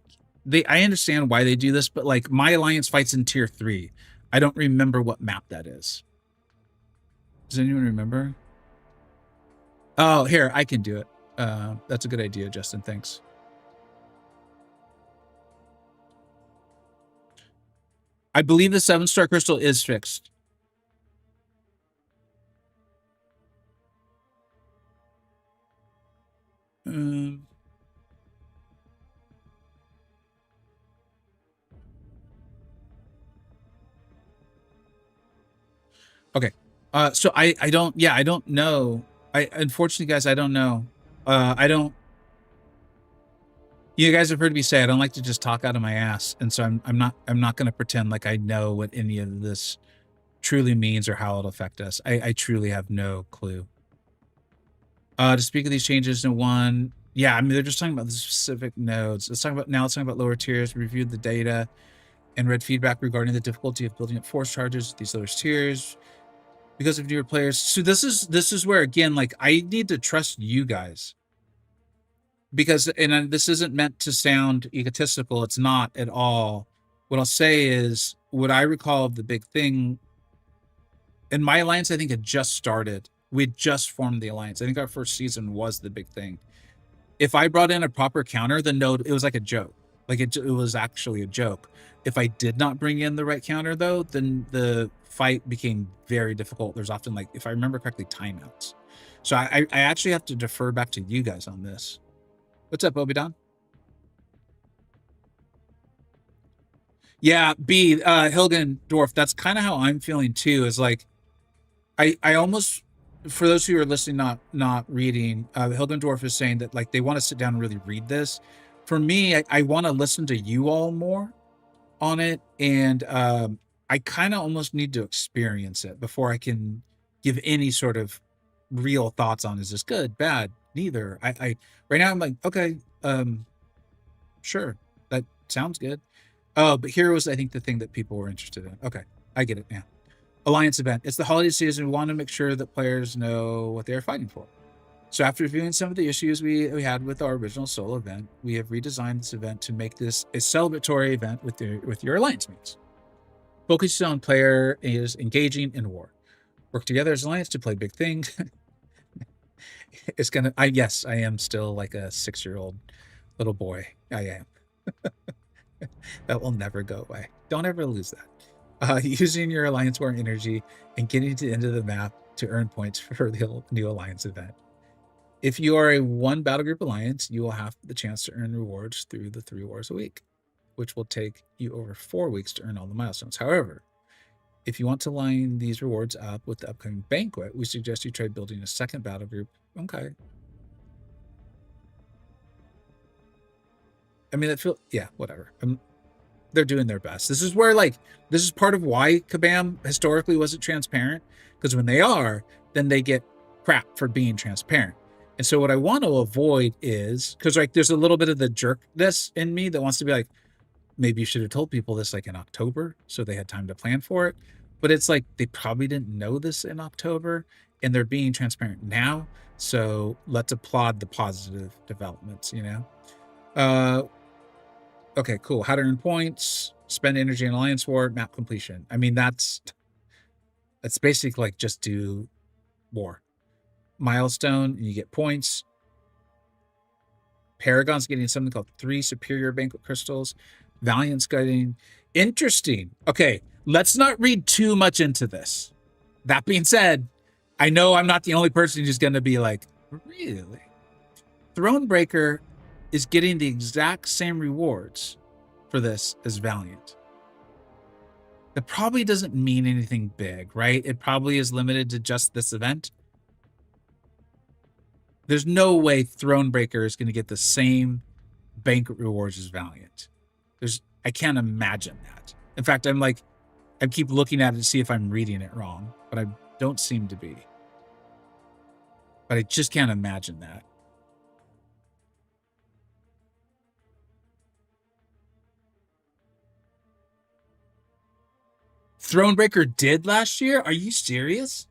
understand why they do this, but like my alliance fights in tier 3. I don't remember what map that is. Does anyone remember? Oh, here, I can do it. That's a good idea, Justin. Thanks. I believe the 7-star crystal is fixed. Okay. So I don't know. Unfortunately, guys, I don't know. You guys have heard me say I don't like to just talk out of my ass, and so I'm not going to pretend like I know what any of this truly means or how it'll affect us. I truly have no clue. To speak of these changes in one, yeah, I mean they're just talking about the specific nodes. Let's talk about lower tiers. We reviewed the data and read feedback regarding the difficulty of building up force charges with these lower tiers because of newer players. So this is where again, like I need to trust you guys. Because, and this isn't meant to sound egotistical, it's not at all. What I'll say is, what I recall of the big thing, and my alliance, I think, had just started. We had just formed the alliance. I think our first season was the big thing. If I brought in a proper counter, the node, it was like a joke. Like it was actually a joke. If I did not bring in the right counter, though, then the fight became very difficult. There's often, like, if I remember correctly, timeouts. So I actually have to defer back to you guys on this. What's up, Obidon? Yeah, B, Hilgen Dwarf, that's kind of how I'm feeling too, is like, I almost, for those who are listening, not reading, Hilgen Dwarf is saying that like they want to sit down and really read this. For me, I want to listen to you all more on it, and I kind of almost need to experience it before I can give any sort of real thoughts on, is this good, bad, neither. I right now I'm like, okay, sure, that sounds good. Oh, but here was, I think, the thing that people were interested in. Okay, I get it now. Alliance event. It's the holiday season. We want to make sure that players know what they are fighting for. So after reviewing some of the issues we had with our original solo event, we have redesigned this event to make this a celebratory event with your alliance mates. Focus on player is engaging in war. Work together as an alliance to play big things. It's gonna. Yes, I am still like a 6-year-old little boy. I am. That will never go away. Don't ever lose that. Using your alliance war energy and getting to the end of the map to earn points for the new alliance event. If you are a 1 battle group alliance, you will have the chance to earn rewards through the 3 wars a week. which will take you over 4 weeks to earn all the milestones. However, if you want to line these rewards up with the upcoming banquet, we suggest you try building a second battle group. Okay. I mean, whatever. They're doing their best. This is where, like, this is part of why Kabam historically wasn't transparent, because when they are, then they get crap for being transparent. And so what I want to avoid is, because like there's a little bit of the jerkness in me that wants to be like, maybe you should have told people this like in October so they had time to plan for it. But it's like they probably didn't know this in October and they're being transparent now. So let's applaud the positive developments, Okay, cool. How to earn points, spend energy in Alliance War, map completion. I mean, that's basically like just do war. Milestone, and you get points. Paragon's getting something called 3 superior banquet crystals. Valiant's getting interesting. Okay, let's not read too much into this. That being said, I know I'm not the only person who's going to be like, really? Thronebreaker is getting the exact same rewards for this as Valiant. That probably doesn't mean anything big, right? It probably is limited to just this event. There's no way Thronebreaker is going to get the same banquet rewards as Valiant. I can't imagine that. In fact, I keep looking at it to see if I'm reading it wrong, but I don't seem to be. But I just can't imagine that. Thronebreaker did last year? Are you serious?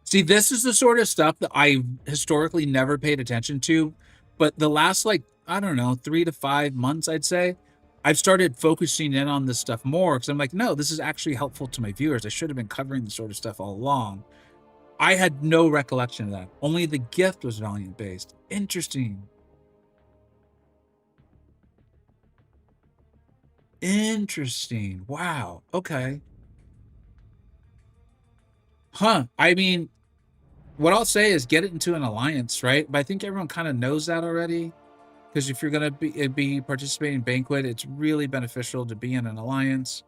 See, this is the sort of stuff that I historically never paid attention to, but the last, like, I don't know, 3 to 5 months, I'd say, I've started focusing in on this stuff more because I'm like, no, this is actually helpful to my viewers. I should have been covering this sort of stuff all along. I had no recollection of that. Only the gift was Valiant based. Interesting. Interesting. Wow. Okay. Huh. I mean, what I'll say is get it into an alliance, right? But I think everyone kind of knows that already. Because if you're going to be participating in Banquet, it's really beneficial to be in an alliance.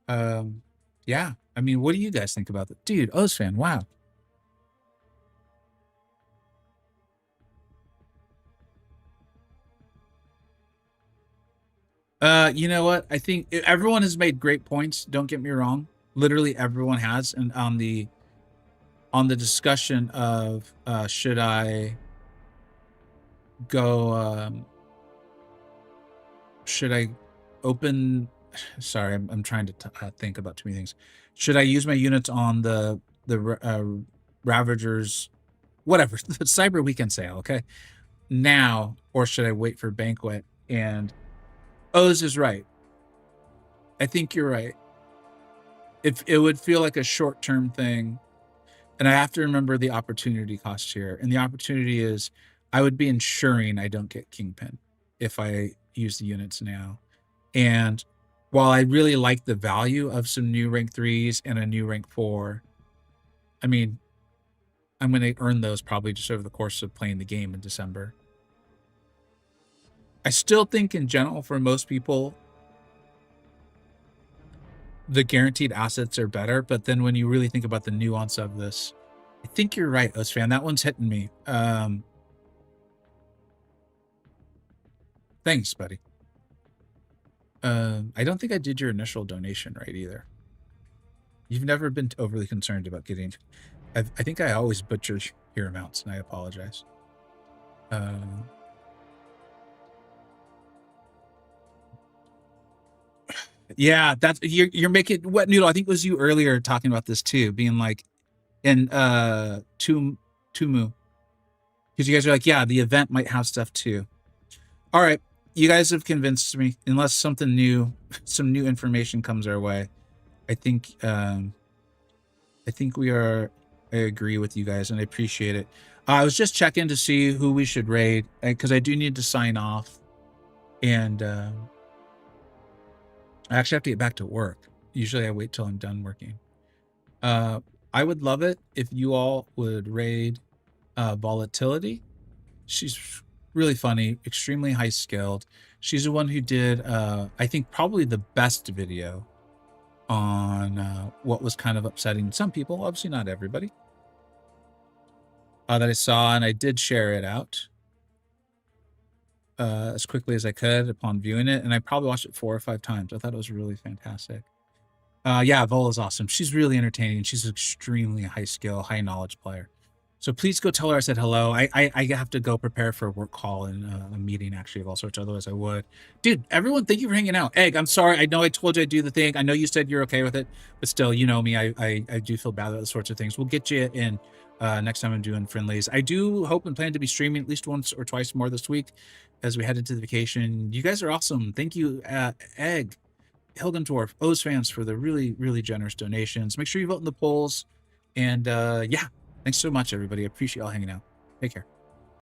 Yeah. I mean, what do you guys think about that? Dude, Ozfan, wow. You know what? I think everyone has made great points. Don't get me wrong. Literally everyone has. And on the discussion of should I go should I open sorry, I'm trying to think about too many things. Should I use my units on the Ravagers, whatever, the Cyber Weekend sale, okay? Now, or should I wait for Banquet? And Oz is right. I think you're right. If it would feel like a short-term thing, and I have to remember the opportunity cost here. And the opportunity is I would be ensuring I don't get Kingpin if I use the units now. And while I really like the value of some new rank 3s and a new rank 4, I mean, I'm going to earn those probably just over the course of playing the game in December. I still think in general, for most people, the guaranteed assets are better. But then when you really think about the nuance of this, I think you're right, Ozfan. That one's hitting me. Thanks, buddy. I don't think I did your initial donation right either. You've never been overly concerned about getting... I think I always butcher your amounts, and I apologize. Yeah, that's... You're making... What, Noodle? I think it was you earlier talking about this too, being like, in Tumu. Because you guys are like, yeah, the event might have stuff too. All right. You guys have convinced me, unless something new, some new information comes our way. I think I agree with you guys, and I appreciate it. I was just checking to see who we should raid, because I do need to sign off. And I actually have to get back to work. Usually I wait till I'm done working. I would love it if you all would raid Volatility. She's really funny, extremely high skilled. She's the one who did, I think, probably the best video on what was kind of upsetting some people, obviously not everybody, that I saw, and I did share it out as quickly as I could upon viewing it, and I probably watched it 4 or 5 times. I thought it was really fantastic. Yeah, Vola's awesome. She's really entertaining. She's an extremely high skill, high knowledge player. So please go tell her I said hello. I have to go prepare for a work call and a meeting actually of all sorts. Otherwise I would. Dude, everyone, thank you for hanging out. Egg, I'm sorry. I know I told you I'd do the thing. I know you said you're okay with it, but still, you know me. I do feel bad about those sorts of things. We'll get you in next time I'm doing friendlies. I do hope and plan to be streaming at least once or twice more this week as we head into the vacation. You guys are awesome. Thank you, Egg, Hilgendorf, O's fans for the really, really generous donations. Make sure you vote in the polls. And yeah, thanks so much, everybody. I appreciate y'all hanging out. Take care.